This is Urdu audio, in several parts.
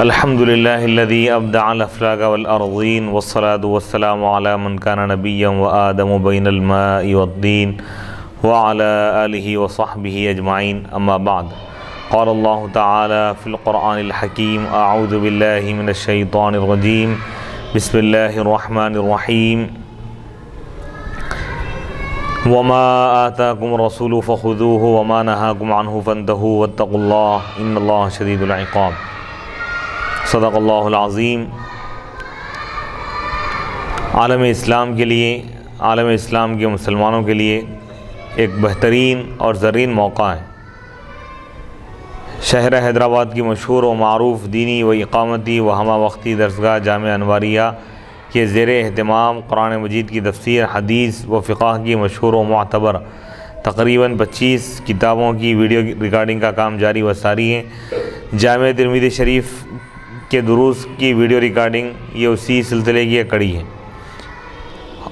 الحمد لله الذي أبدع الأفلاك والأرضين والصلاة والسلام على من كان نبيا وآدم بين الماء والدين وعلى آله وصحبه أجمعين أما بعد قال الله تعالى في القرآن الحكيم أعوذ بالله من الشيطان الرجيم بسم الله الرحمن الرحيم وما آتاكم الرسول فخذوه وما نهاكم عنه فانتهوا واتقوا الله إن الله شديد العقاب صدق اللہ العظیم۔ عالم اسلام کے لیے، عالم اسلام کے مسلمانوں کے لیے ایک بہترین اور زرین موقع ہے۔ شہر حیدرآباد کی مشہور و معروف دینی و اقامتی و ہمہ وقتی درسگاہ جامعہ انواریہ کے زیر اہتمام قرآن مجید کی تفسیر، حدیث و فقہ کی مشہور و معتبر تقریباً 25 کتابوں کی ویڈیو ریکارڈنگ کا کام جاری و ساری ہے۔ جامعہ ترمذی شریف کے دروس کی ویڈیو ریکارڈنگ یہ اسی سلسلے کی ایک کڑی ہے،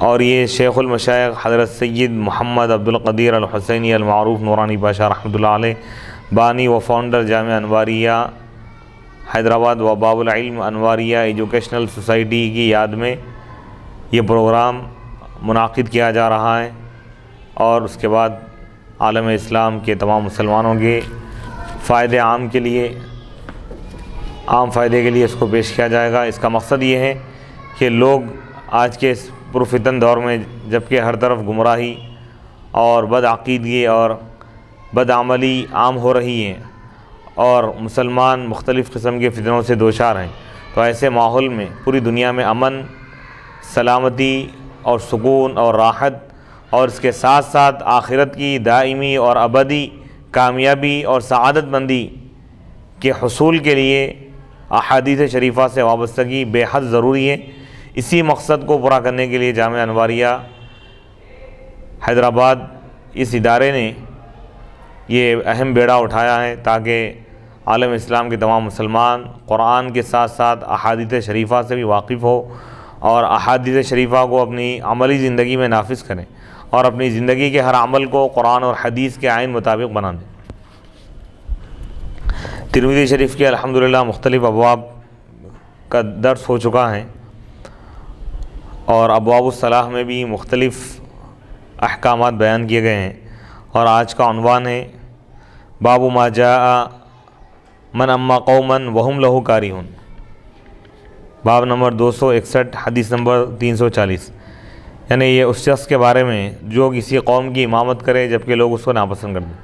اور یہ شیخ المشائخ حضرت سید محمد عبد القدیر الحسینی المعروف نورانی پاشا رحمۃ اللہ علیہ، بانی و فاؤنڈر جامعہ انواریہ حیدرآباد و باب العلم انواریہ ایجوکیشنل سوسائٹی کی یاد میں یہ پروگرام منعقد کیا جا رہا ہے، اور اس کے بعد عالم اسلام کے تمام مسلمانوں کے فائدے عام فائدے کے لیے اس کو پیش کیا جائے گا۔ اس کا مقصد یہ ہے کہ لوگ آج کے اس پرفتن دور میں، جبکہ ہر طرف گمراہی اور بدعقیدگی اور بدعملی عام ہو رہی ہے اور مسلمان مختلف قسم کے فتنوں سے دوچار ہیں، تو ایسے ماحول میں پوری دنیا میں امن، سلامتی اور سکون اور راحت، اور اس کے ساتھ ساتھ آخرت کی دائمی اور ابدی کامیابی اور سعادت مندی کے حصول کے لیے احادیث شریفہ سے وابستگی بے حد ضروری ہے۔ اسی مقصد کو پورا کرنے کے لیے جامعہ انواریہ حیدرآباد اس ادارے نے یہ اہم بیڑا اٹھایا ہے، تاکہ عالم اسلام کے تمام مسلمان قرآن کے ساتھ ساتھ احادیث شریفہ سے بھی واقف ہو، اور احادیث شریفہ کو اپنی عملی زندگی میں نافذ کریں، اور اپنی زندگی کے ہر عمل کو قرآن اور حدیث کے عین مطابق بنا دیں۔ ترمذی شریف کے الحمدللہ مختلف ابواب کا درس ہو چکا ہے، اور ابواب الصلاح میں بھی مختلف احکامات بیان کیے گئے ہیں، اور آج کا عنوان ہے باب ما جاء من اما قوما وهم له کارہون، باب نمبر 261، حدیث نمبر 340، یعنی یہ اس شخص کے بارے میں جو کسی قوم کی امامت کرے جبکہ لوگ اس کو ناپسند کر دیں۔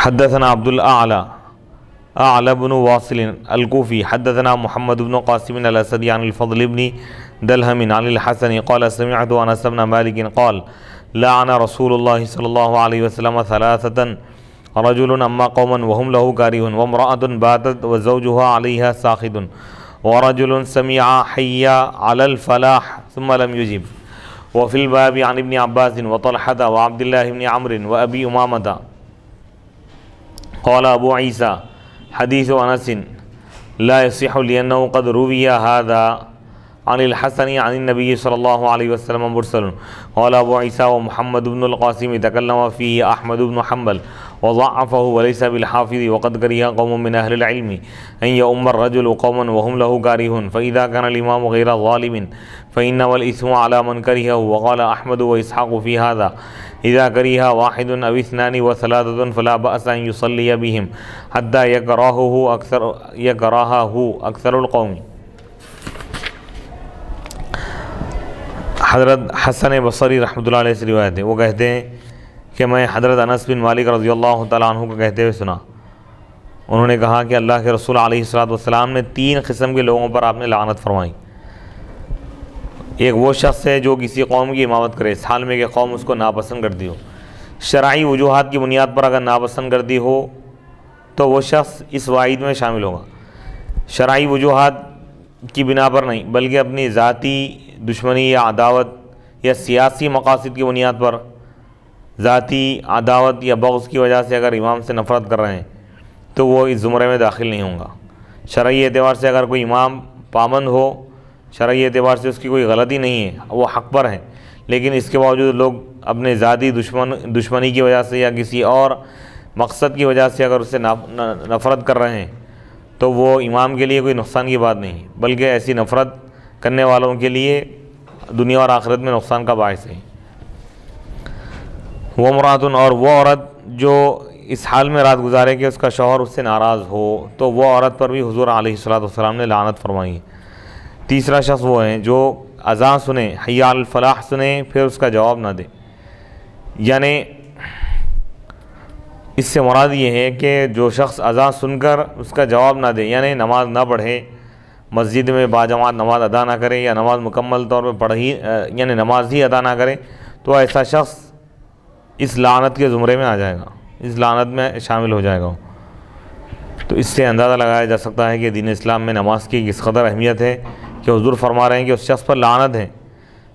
حدثنا عبد الاعلى بن واصل الكوفي حدثنا محمد بن قاسم الاسدي عن الفضل بن دلهم عن الحسن قال سمعت انس بن مالك قال لعن رسول الله صلى الله عليه وسلم ثلاثة، رجل اما قوما وهم له كارهون، وامرأة باتت وزوجها عليها ساخط، ورجل سمع حي على الفلاح ثم لم يجب۔ وفي الباب عن ابن عباس وطلحة وعبد الله بن عمرو وابي امامة قال ابو عیسیٰ حدیث انس لا يصح لأنه قد روی هذا عن الحسن عن النبي صلی اللہ علیہ وسلم مرسل۔ قال ابو عیسیٰ ومحمد بن القاسم تکلم فيه احمد بن حنبل وضعفه وليس بالحافظ، وقد كره قوم من اهل العلم ان يؤم الرجل قوما وهم له كارهون، فاذا كان الامام غير ظالم فانما الاثم على من كرهه۔ وقال احمد واسحاق في هذا اذا كره واحد او اثنان وثلاثه فلا باس ان يصلي بهم حتى يكرهه اكثر القوم۔ حضرت حسن بصری رحمۃ اللہ علیہ سے روایت ہے، وہ کہتے ہیں کہ میں حضرت انس بن مالک رضی اللہ تعالیٰ عنہ کو کہتے ہوئے سنا، انہوں نے کہا کہ اللہ کے رسول علیہ الصلوۃ والسلام نے 3 قسم کے لوگوں پر آپ نے لعنت فرمائی۔ ایک وہ شخص ہے جو کسی قوم کی امامت کرے اس حال میں کہ قوم اس کو ناپسند کرتی ہو، شرعی وجوہات کی بنیاد پر اگر ناپسند کرتی ہو تو وہ شخص اس وعید میں شامل ہوگا۔ شرعی وجوہات کی بنا پر نہیں، بلکہ اپنی ذاتی دشمنی یا عداوت یا سیاسی مقاصد کی بنیاد پر ذاتی عداوت یا بغض کی وجہ سے اگر امام سے نفرت کر رہے ہیں تو وہ اس زمرے میں داخل نہیں ہوں گا۔ شرعی اعتبار سے اگر کوئی امام پابند ہو، شرعی اعتبار سے اس کی کوئی غلطی نہیں ہے، وہ حق پر ہے، لیکن اس کے باوجود لوگ اپنے ذاتی دشمنی کی وجہ سے یا کسی اور مقصد کی وجہ سے اگر اس سے نفرت کر رہے ہیں تو وہ امام کے لیے کوئی نقصان کی بات نہیں، بلکہ ایسی نفرت کرنے والوں کے لیے دنیا اور آخرت میں نقصان کا باعث ہے۔ وہ مراتن، اور وہ عورت جو اس حال میں رات گزارے کہ اس کا شوہر اس سے ناراض ہو، تو وہ عورت پر بھی حضور علیہ الصلوۃ والسلام نے لعنت فرمائی۔ تیسرا شخص وہ ہے جو اذان سنے، حی علی الفلاح سنے، پھر اس کا جواب نہ دے۔ یعنی اس سے مراد یہ ہے کہ جو شخص اذان سن کر اس کا جواب نہ دے، یعنی نماز نہ پڑھے، مسجد میں باجماعت نماز ادا نہ کرے، یا نماز مکمل طور پہ یعنی نماز ہی ادا نہ کرے، تو ایسا شخص اس لعنت کے زمرے میں آ جائے گا، اس لعنت میں شامل ہو جائے گا۔ تو اس سے اندازہ لگایا جا سکتا ہے کہ دین اسلام میں نماز کی کس قدر اہمیت ہے، کہ حضور فرما رہے ہیں کہ اس شخص پر لعنت ہے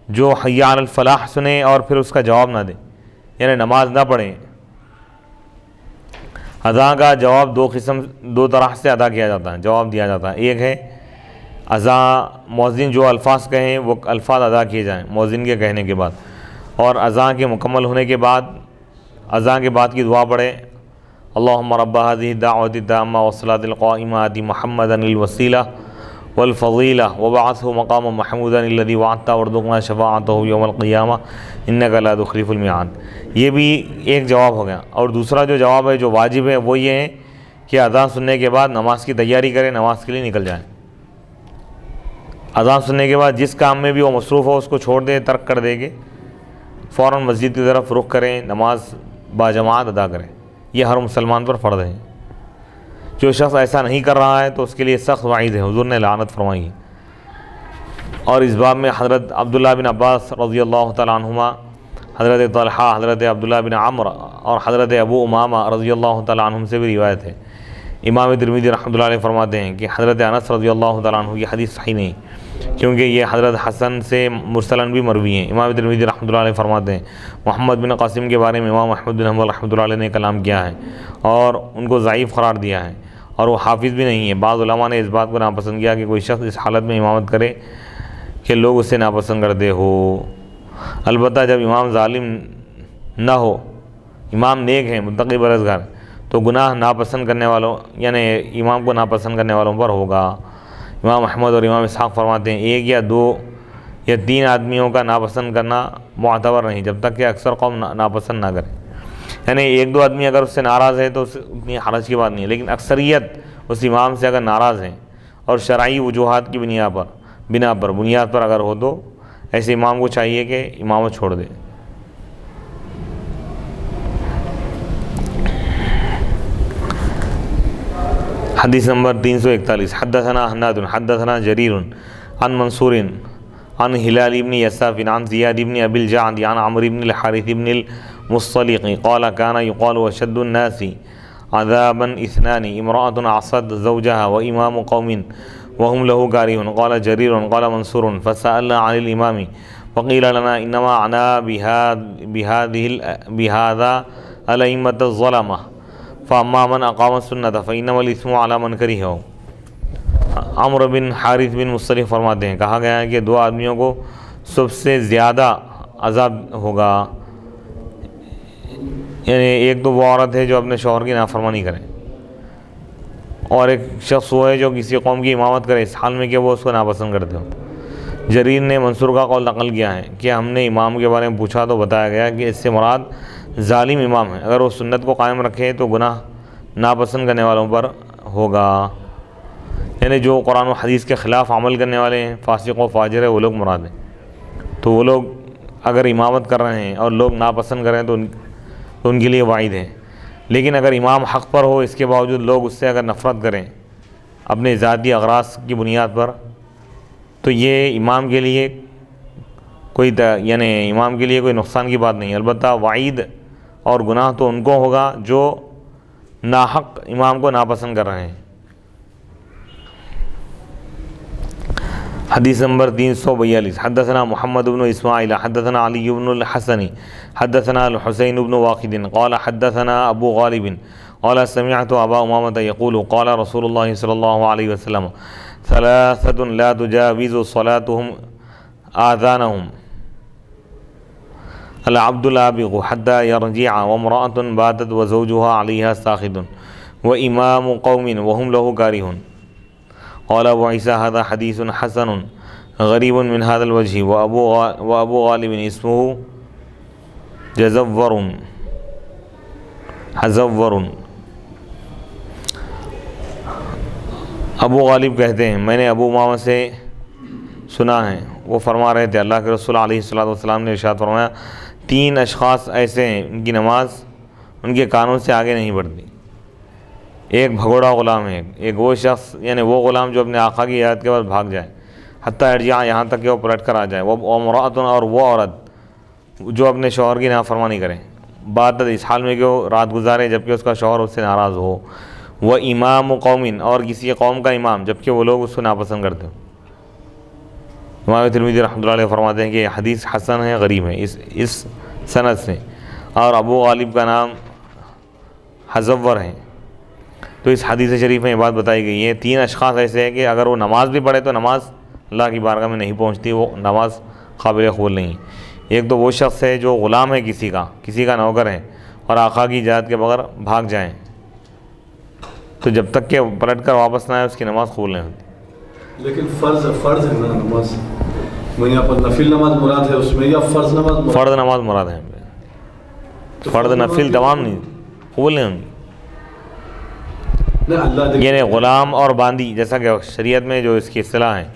جو حی علی الفلاح سنے اور پھر اس کا جواب نہ دے، یعنی نماز نہ پڑھیں۔ اذان کا جواب دو طرح سے ادا کیا جاتا ہے، جواب دیا جاتا ہے۔ ایک ہے اذان مؤذن جو الفاظ کہیں وہ الفاظ ادا کیے جائیں مؤذن کے کہنے کے بعد، اور اذان کے مکمل ہونے کے بعد اذان کے بعد کی دعا پڑھیں، اللہم رب هذه الدعوة التامة والصلاة القائمة آت محمدا الوسیلة والفضیلہ وبعثه مقاما محمودا الذی وعدتہ وارزقنا شفاعته یوم القیامہ انک لا تخلف المیعاد۔ یہ بھی ایک جواب ہو گیا۔ اور دوسرا جو جواب ہے جو واجب ہے وہ یہ ہے کہ اذان سننے کے بعد نماز کی تیاری کریں، نماز کے لیے نکل جائیں۔ اذان سننے کے بعد جس کام میں بھی وہ مصروف ہو اس کو چھوڑ دیں، ترک کر دے گے، فوراً مسجد کی طرف رخ کریں، نماز باجماعت ادا کریں۔ یہ ہر مسلمان پر فرض ہے۔ جو شخص ایسا نہیں کر رہا ہے تو اس کے لیے سخت وعید ہے، حضور نے لعنت فرمائی ہے۔ اور اس باب میں حضرت عبداللہ بن عباس رضی اللہ تعالیٰ عنہما، حضرت طلحہ، حضرت عبداللہ بن عمر اور حضرت ابو امامہ رضی اللہ تعالیٰ عنہم سے بھی روایت ہے۔ امام ترمذی رحمۃ اللہ علیہ فرماتے ہیں کہ حضرت انس رضی اللہ تعالیٰ عنہ کی حدیث صحیح نہیں، کیونکہ یہ حضرت حسن سے مرسلاً بھی مروی ہیں۔ امام ترمذی رحمۃ اللہ علیہ فرماتے ہیں محمد بن قاسم کے بارے میں امام احمد بن حنبل رحمۃ اللہ علیہ نے کلام کیا ہے اور ان کو ضعیف قرار دیا ہے، اور وہ حافظ بھی نہیں ہے۔ بعض علماء نے اس بات کو ناپسند کیا کہ کوئی شخص اس حالت میں امامت کرے کہ لوگ اسے ناپسند کرتے ہو۔ البتہ جب امام ظالم نہ ہو، امام نیک ہیں، متقی پرہیزگار، تو گناہ ناپسند کرنے والوں یعنی امام کو ناپسند کرنے والوں پر ہوگا۔ امام احمد اور امام اسحاق فرماتے ہیں ایک یا دو یا تین آدمیوں کا ناپسند کرنا معتبر نہیں جب تک کہ اکثر قوم ناپسند نہ کرے۔ یعنی ایک دو آدمی اگر اس سے ناراض ہے تو اتنی حرج کی بات نہیں ہے، لیکن اکثریت اس امام سے اگر ناراض ہیں اور شرعی وجوہات کی بنیاد پر اگر ہو تو ایسے امام کو چاہیے کہ امامت چھوڑ دے۔ حدیث نمبر 341، حدثنا حناد حدثنا جریر عن منصور عن ہلال بن یساف عن زیاد بن ابی الجعد عن عمرو بن الحارث بن المصطلق قال كان يقال اشد الناس عذابا اثنان امرأة عصت زوجها وامام قوم وهم له كارهون قال جرير قال منصور فسألنا عن الامام وقيل لنا انما عنا بهذا الائمة الظلمة فاما من اقام السنة فانما الاثم على من كرهه۔ عمرو بن حارث بن مصطلق فرماتے ہیں کہا گیا ہے کہ دو آدمیوں کو سب سے زیادہ عذاب ہوگا، یعنی ایک تو وہ عورت ہے جو اپنے شوہر کی نافرمانی کرے، اور ایک شخص وہ ہے جو کسی قوم کی امامت کرے اس حال میں کہ وہ اس کو ناپسند کرتے ہو۔ جریر نے منصور کا قول نقل کیا ہے کہ ہم نے امام کے بارے میں پوچھا تو بتایا گیا کہ اس سے مراد ظالم امام ہے، اگر وہ سنت کو قائم رکھے تو گناہ ناپسند کرنے والوں پر ہوگا، یعنی جو قرآن و حدیث کے خلاف عمل کرنے والے ہیں، فاسق و فاجر ہے، وہ لوگ مراد ہیں۔ تو وہ لوگ اگر امامت کر رہے ہیں اور لوگ ناپسند کر رہے ہیں تو ان کے لیے وعید ہے۔ لیکن اگر امام حق پر ہو، اس کے باوجود لوگ اس سے اگر نفرت کریں اپنے ذاتی اغراض کی بنیاد پر، تو یہ امام کے لیے کوئی نقصان کی بات نہیں، البتہ وعید اور گناہ تو ان کو ہوگا جو ناحق امام کو ناپسند کر رہے ہیں۔ حدیث نمبر 342، حدثنا محمد بن اسماعیل حدثنا علی بن الحسن حدثنا الحسین بن واقد قال حدثنا ابو غالب قال سمعت ابا امامة يقول قال رسول الله صلی اللہ علیہ وسلم ثلاثة لا تجاوز صلاتهم آذانهم العبد العابق حتى يرجع وامرأة باتت وزوجها عليها ساخط وإمام قوم وهم له كارهون. قال أبو عيسى هذا حديث حسن غريب من هذا الوجه. وأبو غالب اسمه حزور. ابو غالب کہتے ہیں میں نے ابو امامہ سے سنا ہے، وہ فرما رہے تھے اللہ کے رسول علیہ الصلوۃ والسلام نے ارشاد فرمایا 3 اشخاص ایسے ہیں ان کی نماز ان کے کانوں سے آگے نہیں بڑھتی. ایک بھگوڑا غلام ہے، ایک وہ شخص یعنی وہ غلام جو اپنے آقا کی ہدایت کے بعد بھاگ جائے، حتیٰ ارجع یہاں تک کہ وہ پلٹ کر آ جائے. وہ امرأۃ اور وہ عورت جو اپنے شوہر کی نافرمانی کرے، باتت اس حال میں کہ وہ رات گزارے جبکہ اس کا شوہر اس سے ناراض ہو. وہ امام قوم اور کسی قوم کا امام جبکہ وہ لوگ اس کو ناپسند کرتے ہوں. امام ترمذی رحمۃ اللہ علیہ فرماتے ہیں کہ یہ حدیث حسن ہے، غریب ہے اس سند سے، اور ابو غالب کا نام حزور ہے. تو اس حدیث شریف میں یہ بات بتائی گئی ہے 3 اشخاص ایسے ہیں کہ اگر وہ نماز بھی پڑھے تو نماز اللہ کی بارگاہ میں نہیں پہنچتی، وہ نماز قابل قبول نہیں. ایک تو وہ شخص ہے جو غلام ہے کسی کا نوکر ہے اور آقا کی اجازت کے بغیر بھاگ جائیں تو جب تک کہ پلٹ کر واپس نہ آئے اس کی نماز قبول نہیں ہوتی. لیکن فرض ہے نا نماز، میں یہاں پر نفل نماز مراد ہے اس میں یا فرض نماز مراد؟ فرض نماز مراد ہے. فرض نفل تمام نہیں قبول نہیں ہوں گی. یعنی غلام اور باندی، جیسا کہ شریعت میں جو اس کی اصطلاح ہے،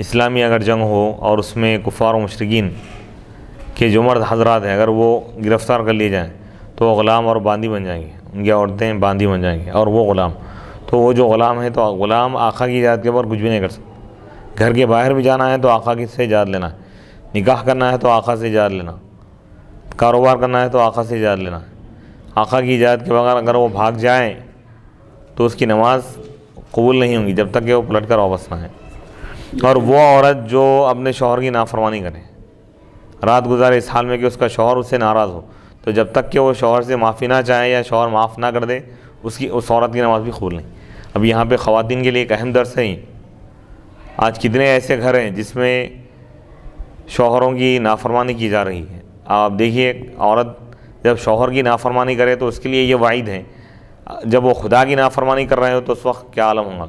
اسلامی اگر جنگ ہو اور اس میں کفار و مشرکین کے جو مرد حضرات ہیں اگر وہ گرفتار کر لیے جائیں تو وہ غلام اور باندی بن جائیں گے، ان کی عورتیں باندی بن جائیں گی اور وہ غلام. تو وہ جو غلام ہے تو غلام آقا کی اجازت کے بعد کچھ بھی نہیں کر سکتا. گھر کے باہر بھی جانا ہے تو آقا کی سے اجازت لینا ہے، نکاح کرنا ہے تو آقا سے اجازت لینا، کاروبار کرنا ہے تو آقا سے اجازت لینا. آقا کی اجازت کے بغیر اگر وہ بھاگ جائیں تو اس کی نماز قبول نہیں ہوں گی جب تک کہ وہ پلٹ کر واپس نہ آئے. اور وہ عورت جو اپنے شوہر کی نافرمانی کرے، رات گزارے اس حال میں کہ اس کا شوہر اس سے ناراض ہو، تو جب تک کہ وہ شوہر سے معافی نہ چاہے یا شوہر معاف نہ کر دے اس عورت کی نماز بھی قبول نہیں. اب یہاں پہ خواتین کے لیے ایک اہم درس ہے. آج کتنے ایسے گھر ہیں جس میں شوہروں کی نافرمانی کی جا رہی ہے. آپ دیکھیے عورت جب شوہر کی نافرمانی کرے تو اس کے لیے یہ وعید ہے، جب وہ خدا کی نافرمانی کر رہے ہو تو اس وقت کیا عالم ہوگا.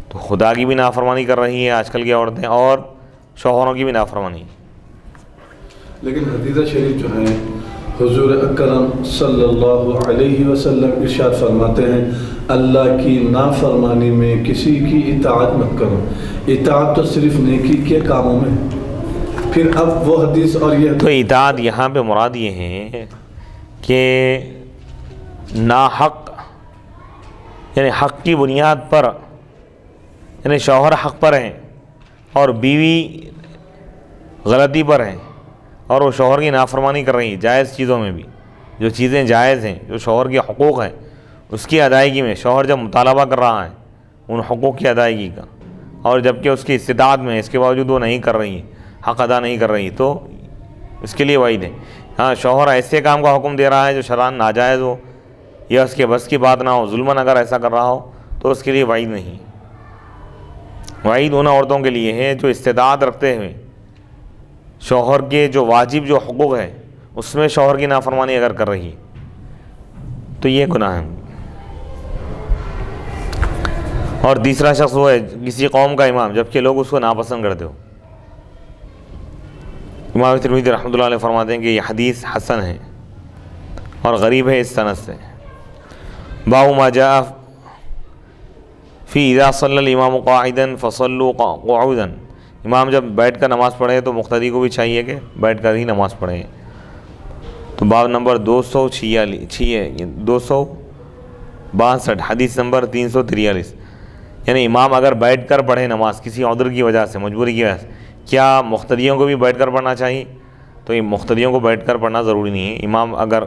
تو خدا کی بھی نافرمانی کر رہی ہیں آج کل کی عورتیں اور شوہروں کی بھی نافرمانی. لیکن حدیث شریف جو ہے حضور اکرم صلی اللہ علیہ وسلم ارشاد فرماتے ہیں اللہ کی نافرمانی میں کسی کی اطاعت مت کرو. اطاعت تو صرف نیکی کے کاموں میں. پھر اب وہ حدیث اور یہ تو اطاعت یہاں پہ مراد یہ ہے کہ ناحق یعنی حق کی بنیاد پر، یعنی شوہر حق پر ہیں اور بیوی غلطی پر ہیں اور وہ شوہر کی نافرمانی کر رہی ہے جائز چیزوں میں بھی، جو چیزیں جائز ہیں جو شوہر کے حقوق ہیں اس کی ادائیگی میں شوہر جب مطالبہ کر رہا ہے ان حقوق کی ادائیگی کا، اور جب کہ اس کی استطاعت میں اس کے باوجود وہ نہیں کر رہی ہے، حق ادا نہیں کر رہی، تو اس کے لیے وعید ہے. ہاں شوہر ایسے کام کا حکم دے رہا ہے جو شرعاً ناجائز ہو یا اس کے بس کی بات نہ ہو، ظلماً اگر ایسا کر رہا ہو تو اس کے لیے وعید نہیں. وعید ان عورتوں کے لیے ہے جو استطاعت رکھتے ہوئے شوہر کے جو واجب جو حقوق ہے اس میں شوہر کی نافرمانی اگر کر رہی ہے تو یہ گناہ ہے. اور تیسرا شخص وہ ہے کسی قوم کا امام جبکہ لوگ اس کو ناپسند کرتے ہو. امام ترمذی رحمۃ اللہ علیہ فرماتے ہیں کہ یہ حدیث حسن ہے اور غریب ہے اس سند سے. باب ما جاء فی اذا صلی الامام قاعدا فصلوا قعودا. امام جب بیٹھ کر نماز پڑھے تو مقتدی کو بھی چاہیے کہ بیٹھ کر ہی نماز پڑھے. تو باب نمبر 262 حدیث نمبر 343. یعنی امام اگر بیٹھ کر پڑھے نماز کسی عذر کی وجہ سے، مجبوری کی وجہ سے، کیا مقتدیوں کو بھی بیٹھ کر پڑھنا چاہیے؟ تو یہ مقتدیوں کو بیٹھ کر پڑھنا ضروری نہیں ہے. امام اگر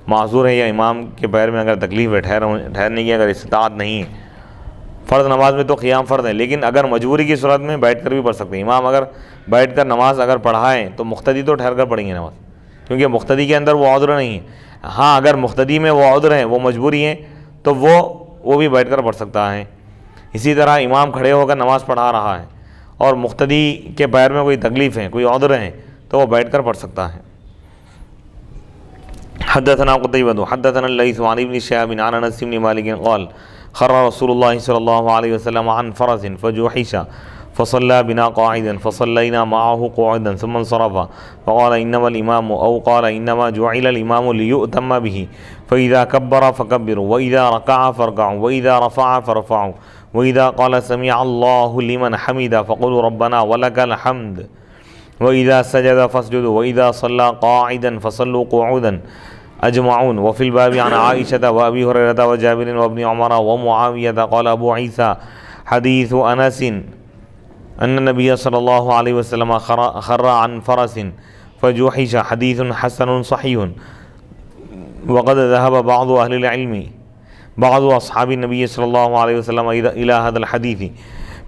معذور ہے یا امام کے پیر میں اگر تکلیف ہے، ٹھہرنے کی اگر استطاعت نہیں ہے، فرض نماز میں تو قیام فرض ہے لیکن اگر مجبوری کی صورت میں بیٹھ کر بھی پڑھ سکتے ہیں. امام اگر بیٹھ کر نماز اگر پڑھائیں تو مقتدی تو ٹھہر کر پڑھیں گے نماز، کیونکہ مقتدی کے اندر وہ عذر نہیں ہے. ہاں اگر مقتدی میں وہ عذر ہیں، وہ مجبوری ہیں، تو وہ بھی بیٹھ کر پڑھ سکتا ہے. اسی طرح امام کھڑے ہو کر نماز پڑھا رہا ہے اور مقتدی کے پیر میں کوئی تکلیف ہے، کوئی عذر ہے، تو وہ بیٹھ کر پڑھ سکتا ہے. حدثنا قتيبة حدثنا الليث عن ابن شهاب عن انس بن مالك قال خر رسول الله صلى الله عليه وسلم عن فرس فجوحش فصلى بنا قاعدا فصلينا معه قاعدا ثم انصرف فقال انما الامام او قال انما جعل الامام ليؤتم به فاذا كبر فكبروا واذا ركع فاركعوا واذا رفع فرفعوا واذا قال سمع الله لمن حمده فقولوا ربنا ولك الحمد واذا سجد فاسجدوا واذا صلى قاعدا فصلوا قعودا اجمعون. وفي الباب عن عائشة وابي هريرة وجابر وابن عمر ومعاوية قال ابو عيسى حديث انس ان النبي صلى الله عليه وسلم خر عن فرس فجوحش حديث حسن صحيح. وقد ذهب بعض اهل العلم بعض اصحاب النبي صلى الله عليه وسلم الى هذا الحديث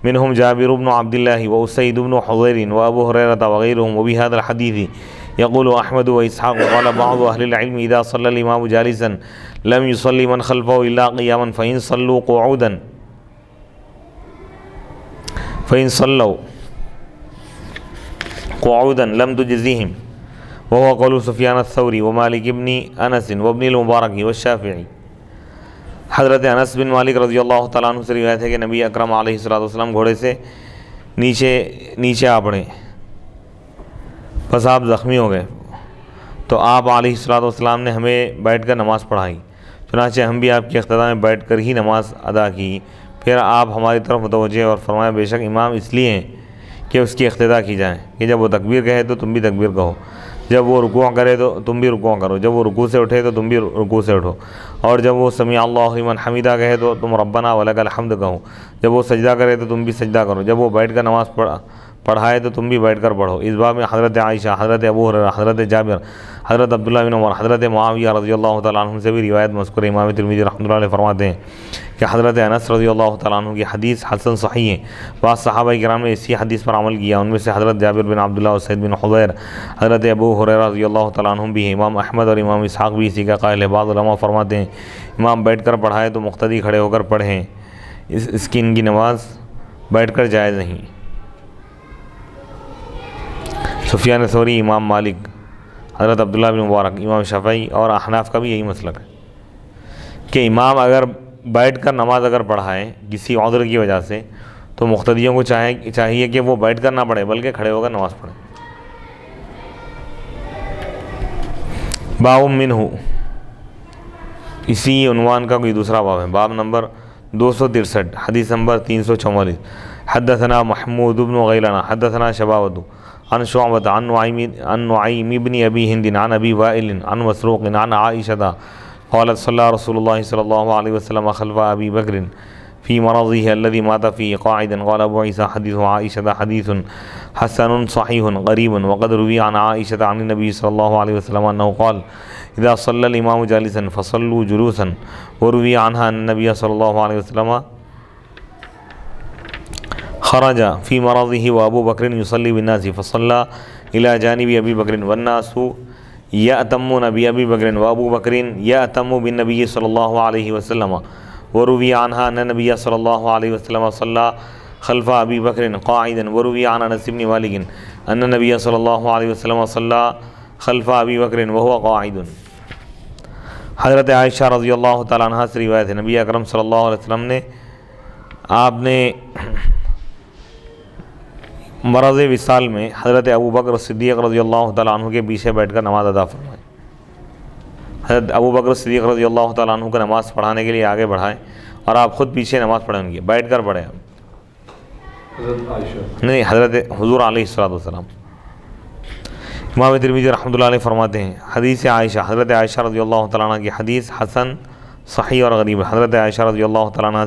منهم جابر بن عبد الله وأسيد بن حضير وأبو هريرة وغيرهم. وبهذا الحديث يقول أحمد وإسحاق وقال بعض أهل العلم إذا صلى الإمام جالسا لم يصلي من خلفه إلا قياما فإن صلوا قعودا لم تجزيهم، وهو قول سفيان الثوري ومالك بن أنس وابن المبارك والشافعي. حضرت انس بن مالک رضی اللہ تعالیٰ عنہ سے روایت ہے کہ نبی اکرم علیہ السلام گھوڑے سے نیچے آ پڑے، بس آپ زخمی ہو گئے تو آپ علیہ السلام نے ہمیں بیٹھ کر نماز پڑھائی، چنانچہ ہم بھی آپ کی اقتداء میں بیٹھ کر ہی نماز ادا کی۔ پھر آپ ہماری طرف متوجہ اور فرمایا بے شک امام اس لیے ہیں کہ اس کی اقتداء کی جائے کہ جب وہ تکبیر کہے تو تم بھی تکبیر کہو، جب وہ رکوع کرے تو تم بھی رکوع کرو، جب وہ رکوع سے اٹھے تو تم بھی رکوع سے اٹھو، اور جب وہ سمیع اللہ لمن حمیدہ کہے تو تم ربنا ولک الحمد کہو، جب وہ سجدہ کرے تو تم بھی سجدہ کرو، جب وہ بیٹھ کر نماز پڑھائے تو تم بھی بیٹھ کر پڑھو۔ اس باب میں حضرت عائشہ، حضرت ابو ہریرہ، حضرت جابر، حضرت عبداللہ بن عمر، حضرت معاویہ رضی اللہ تعالیٰ عنہ سے بھی روایت مذکور۔ امام ترمذی رحمۃ اللہ علیہ فرماتے ہیں کہ حضرت انس رضی اللہ تعالیٰ عنہ کی حدیث حسن صحیح ہے۔ بعض صحابہ کرام نے اسی حدیث پر عمل کیا، ان میں سے حضرت جابر بن عبداللہ اور سعید بن حضیر، حضرت ابو ہریرہ رضی اللہ تعالیٰ عنہ بھی ہیں۔ امام احمد اور امام اسحاق بھی اسی کا قائل ہے۔ بعض علماء فرماتے ہیں امام بیٹھ کر پڑھائے تو مقتدی کھڑے ہو کر پڑھیں، اس کی ان کی نماز بیٹھ کر جائز نہیں۔ سفیان ثوری، امام مالک، حضرت عبداللہ بن مبارک، امام شافعی اور احناف کا بھی یہی مسلک ہے کہ امام اگر بیٹھ کر نماز اگر پڑھائے کسی عذر کی وجہ سے تو مقتدیوں کو چاہیے کہ وہ بیٹھ کر نہ پڑھے بلکہ کھڑے ہو کر نماز پڑھیں۔ باب منہ، اسی عنوان کا کوئی دوسرا باب ہے، باب نمبر 263، حدیث نمبر 344۔ حدثنا محمود بن غیلان حدثنا شبابۃ عن شعبۃ عن نعیم بن ابی ہند عن ابی وائل عن مسروق عن عائشہ قالت صلی رسول اللہ صلی اللہ علیہ وسلم خلف ابی بکر فی مرضه الذي مات فيه قاعدا قال ابو عیسیٰ حدیث عائشہ حدیث حسن صحیح غریب وقد روی عن عائشہ عن النبی صلی اللہ علیہ وسلم انه قال اذا صلى الامام جالسا فصلوا جلوسا وروی عنها ان النبی صلی اللہ علیہ وسلم خرج فی مرضه وابو بکر یصلی بالناس فصلى الى جانب ابی بکر والناس یأتمون بأبی بکر وابو بکر یأتم بالنبی صلی اللہ علیہ وسلم وروی عنها ان النبی صلی اللہ علیہ وسلم صلی خلف ابی بکر قاعدا وروی عن انس بن مالک ان النبی صلی اللہ علیہ وسلم صلی خلف ابی بکر وهو قاعد۔ حضرت عائشہ رضی اللہ تعالیٰ عنہ سے روایت ہے نبی اکرم صلی اللہ علیہ وسلم نے آپ نے مرض وصال میں حضرت ابو بکر صدیق رضی اللہ تعالیٰ عنہ کے پیچھے بیٹھ کر نماز ادا فرمائی۔ حضرت ابو بکر صدیق رضی اللہ تعالیٰ عنہ کو نماز پڑھانے کے لیے آگے بڑھائیں اور آپ خود پیچھے نماز پڑھیں ان کی، بیٹھ کر پڑھیں۔ حضرت عائشہ نہیں، حضرت حضور علیہ السلام۔ امام ترمذی رحمۃ اللہ علیہ فرماتے ہیں حدیث عائشہ، حضرت عائشہ رضی اللہ تعالیٰ عنہ کی حدیث حسن صحیح اور غریب ہے۔ حضرت عائشہ رضی اللہ تعالیٰ عنہ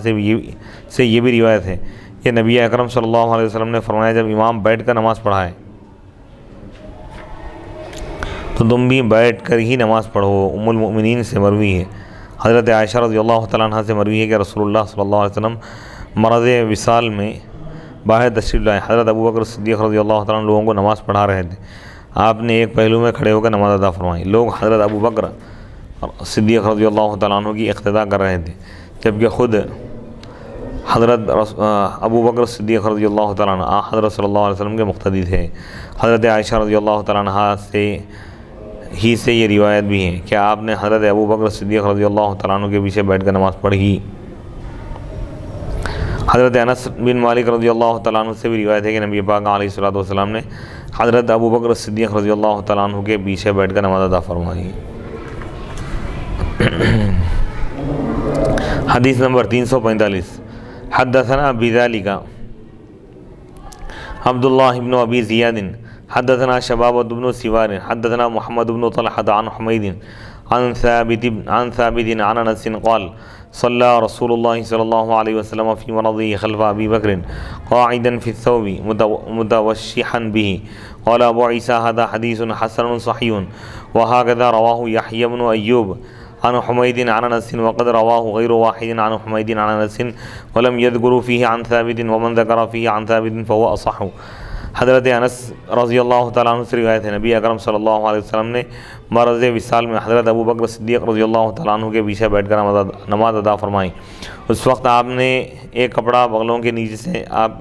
سے یہ بھی روایت ہے کہ نبی اکرم صلی اللہ علیہ وسلم نے فرمایا جب امام بیٹھ کر نماز پڑھائے تو تم بھی بیٹھ کر ہی نماز پڑھو۔ ام المؤمنین سے مروی ہے، حضرت عائشہ رضی اللہ تعالیٰ عنہ سے مروی ہے کہ رسول اللہ صلی اللہ علیہ وسلم مرض وصال میں باہر تشریف لائے۔ حضرت ابو بکر صدیق رضی اللہ تعالیٰ عنہ لوگوں کو نماز پڑھا رہے تھے، آپ نے ایک پہلو میں کھڑے ہو کر نماز ادا فرمائی۔ لوگ حضرت ابو بکر صدیق رضی اللہ تعالیٰ عنہ کی اقتداء کر رہے تھے، جبکہ خود حضرت ابو بکر صدیق رضی اللہ تعالیٰ عنہ حضرت صلی اللہ علیہ وسلم کے مقتدی تھے۔ حضرت عائشہ رضی اللہ تعالیٰ عنہ سے ہی سے یہ روایت بھی ہے کہ آپ نے حضرت ابو بکر صدیق رضی اللہ تعالیٰ عنہ کے پیچھے بیٹھ کر نماز پڑھی۔ حضرت انس بن مالک رضی اللہ تعالیٰ عنہ سے بھی روایت ہے کہ نبی پاک علیہ الصلوۃ والسلام نے حضرت ابو بکر صدیق رضی اللہ تعالیٰ عنہ کے پیچھے بیٹھ کر نماز ادا فرمائی۔ حدیث نمبر 345 حدثنا بذلك عبد الله بن ابي زياد حدثنا شبابة بن سوار حدثنا محمد بن طلحة عن حميد عن ثابت عن انس قال صلى رسول الله صلى الله عليه وسلم في مرضه خلف ابي بكر قاعدا في الثوب متوشحا به قال ابو عيسى هذا حديث حسن صحيح وهكذا رواه يحيى بن ايوب عن حميد عن انس وقد رواه غير واحد عن حميد عن انس ولم يذكر فيه عن ثابت ومن ذكر فيه عن ثابت فهو اصح۔ حضرت انس رضی اللہ تعالیٰ عنہ سے روایت ہے نبی اکرم صلی اللہ علیہ وسلم نے مرض وصال میں حضرت ابو بکر صدیق رضی اللہ تعالیٰ عنہ کے پیچھے بیٹھ کر نماز ادا فرمائی۔ اس وقت آپ نے ایک کپڑا بغلوں کے نیچے سے آپ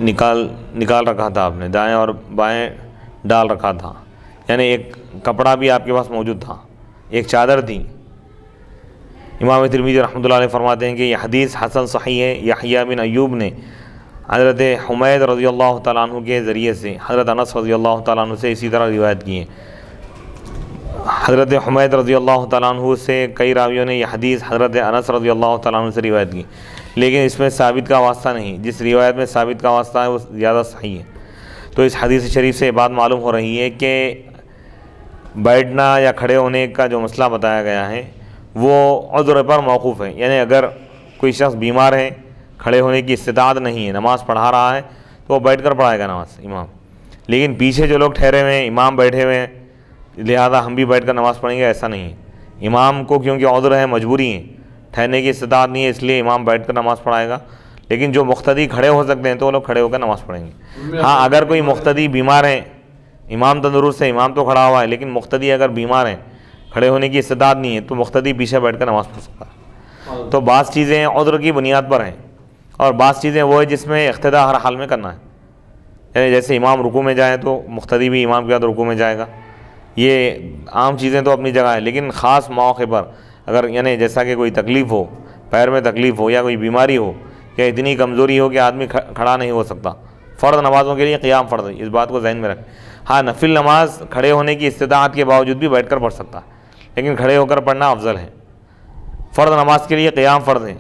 نکال رکھا تھا، آپ نے دائیں اور بائیں ڈال رکھا تھا، یعنی ایک کپڑا بھی آپ کے پاس موجود تھا، ایک چادر تھی۔ امام ترمذی رحمۃ اللہ علیہ فرماتے ہیں کہ یہ حدیث حسن صحیح ہے۔ یحییٰ بن ایوب نے حضرت حمید رضی اللہ تعالیٰ عنہ کے ذریعے سے حضرت انس رضی اللہ تعالیٰ عنہ سے اسی طرح روایت کی ہے۔ حضرت حمید رضی اللہ تعالیٰ عنہ سے کئی راویوں نے یہ حدیث حضرت انس رضی اللہ تعالیٰ عنہ سے روایت کی، لیکن اس میں ثابت کا واسطہ نہیں۔ جس روایت میں ثابت کا واسطہ ہے وہ زیادہ صحیح ہے۔ تو اس حدیث شریف سے یہ بات معلوم ہو رہی ہے کہ بیٹھنا یا کھڑے ہونے کا جو مسئلہ بتایا گیا ہے وہ عذر پر موقوف ہے، یعنی اگر کوئی شخص بیمار ہے، کھڑے ہونے کی استطاعت نہیں ہے، نماز پڑھا رہا ہے تو وہ بیٹھ کر پڑھائے گا نماز امام، لیکن پیچھے جو لوگ ٹھہرے ہوئے ہیں، امام بیٹھے ہوئے ہیں، لہذا ہم بھی بیٹھ کر نماز پڑھیں گے، ایسا نہیں ہے۔ امام کو کیونکہ عذر ہے، مجبوری ہے، ٹھہرنے کی استطاعت نہیں ہے، اس لیے امام بیٹھ کر نماز پڑھائے گا، لیکن جو مقتدی کھڑے ہو سکتے ہیں تو وہ لوگ کھڑے ہو کر نماز پڑھیں گے۔ ہاں اگر کوئی مقتدی بیمار ہے، امام تندرست ہے، امام تو کھڑا ہوا ہے، لیکن مقتدی اگر بیمار ہے، کھڑے ہونے کی استطاعت نہیں ہے، تو مقتدی پیچھے بیٹھ کر نماز پڑھ سکتا ہے۔ تو بعض چیزیں عذر کی بنیاد پر ہیں اور بعض چیزیں وہ ہے جس میں اقتداء ہر حال میں کرنا ہے، یعنی جیسے امام رکوع میں جائیں تو مقتدی بھی امام کے بعد رکوع میں جائے گا۔ یہ عام چیزیں تو اپنی جگہ ہے، لیکن خاص مواقع پر اگر یعنی جیسا کہ کوئی تکلیف ہو، پیر میں تکلیف ہو یا کوئی بیماری ہو یا اتنی کمزوری ہو کہ آدمی کھڑا نہیں ہو سکتا، فرض نمازوں کے لیے قیام فرض ہے، اس بات کو ذہن میں رکھیں۔ ہاں نفل نماز کھڑے ہونے کی استطاعت کے باوجود بھی بیٹھ کر پڑھ سکتا ہے، لیکن کھڑے ہو کر پڑھنا افضل ہے۔ فرض نماز کے لیے قیام فرض ہے،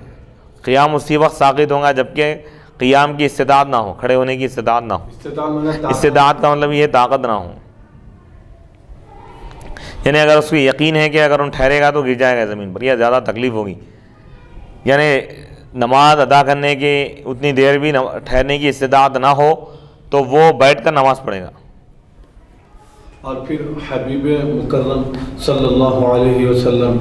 قیام اسی وقت ساقط ہوگا جبکہ قیام کی استطاعت نہ ہو، کھڑے ہونے کی استطاعت نہ ہو۔ استطاعت کا مطلب یہ طاقت نہ ہو، یعنی اگر اس کو یقین ہے کہ اگر ان ٹھہرے گا تو گر جائے گا زمین پر یا زیادہ تکلیف ہوگی، یعنی نماز ادا کرنے کی اتنی دیر بھی ٹھہرنے کی استطاعت نہ ہو تو وہ بیٹھ کر نماز پڑھے گا۔ اور پھر حبیب مکرم صلی اللہ علیہ وسلم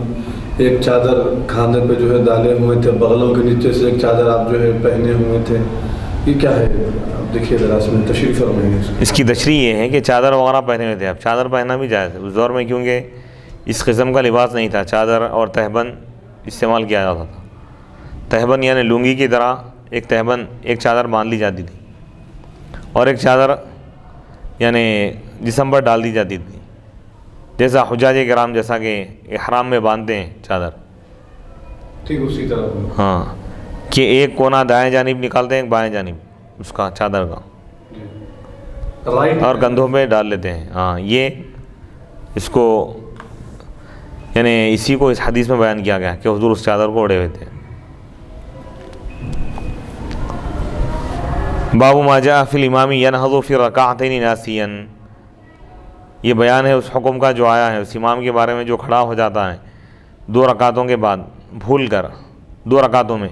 ایک چادر کھانے پہ جو ہے ڈالے ہوئے تھے، بغلوں کے نیچے سے ایک چادر آپ جو ہے پہنے ہوئے تھے، یہ کیا ہے؟ آپ دیکھیے ذرا اس میں تشریح فرمائیں۔ اس کی تشریح یہ ہے کہ چادر وغیرہ پہنے ہوئے تھے، اب چادر پہننا بھی جائز ہے اس دور میں، کیونکہ اس قسم کا لباس نہیں تھا، چادر اور تہبند استعمال کیا جاتا تھا۔ تہبند یعنی لنگی کی طرح ایک تہبند، ایک چادر باندھ لی جاتی تھی اور ایک چادر یعنی جسم پر ڈال دی جاتی تھی، جیسا حجاج کرام جیسا کہ احرام میں باندھتے ہیں چادر، ٹھیک اسی طرح۔ ہاں کہ ایک کونا دائیں جانب نکالتے ہیں، ایک بائیں جانب اس کا چادر کا، اور کندھوں پہ ڈال لیتے ہیں۔ ہاں یہ اس کو یعنی اسی کو اس حدیث میں بیان کیا گیا کہ حضور اس چادر کو اوڑھے ہوئے تھے۔ باب ما جاء فی الامام ینہض فی رکعتین ناسیا، یہ بیان ہے اس حکم کا جو آیا ہے اس امام کے بارے میں جو کھڑا ہو جاتا ہے 2 رکعتوں کے بعد بھول کر، 2 رکعتوں میں،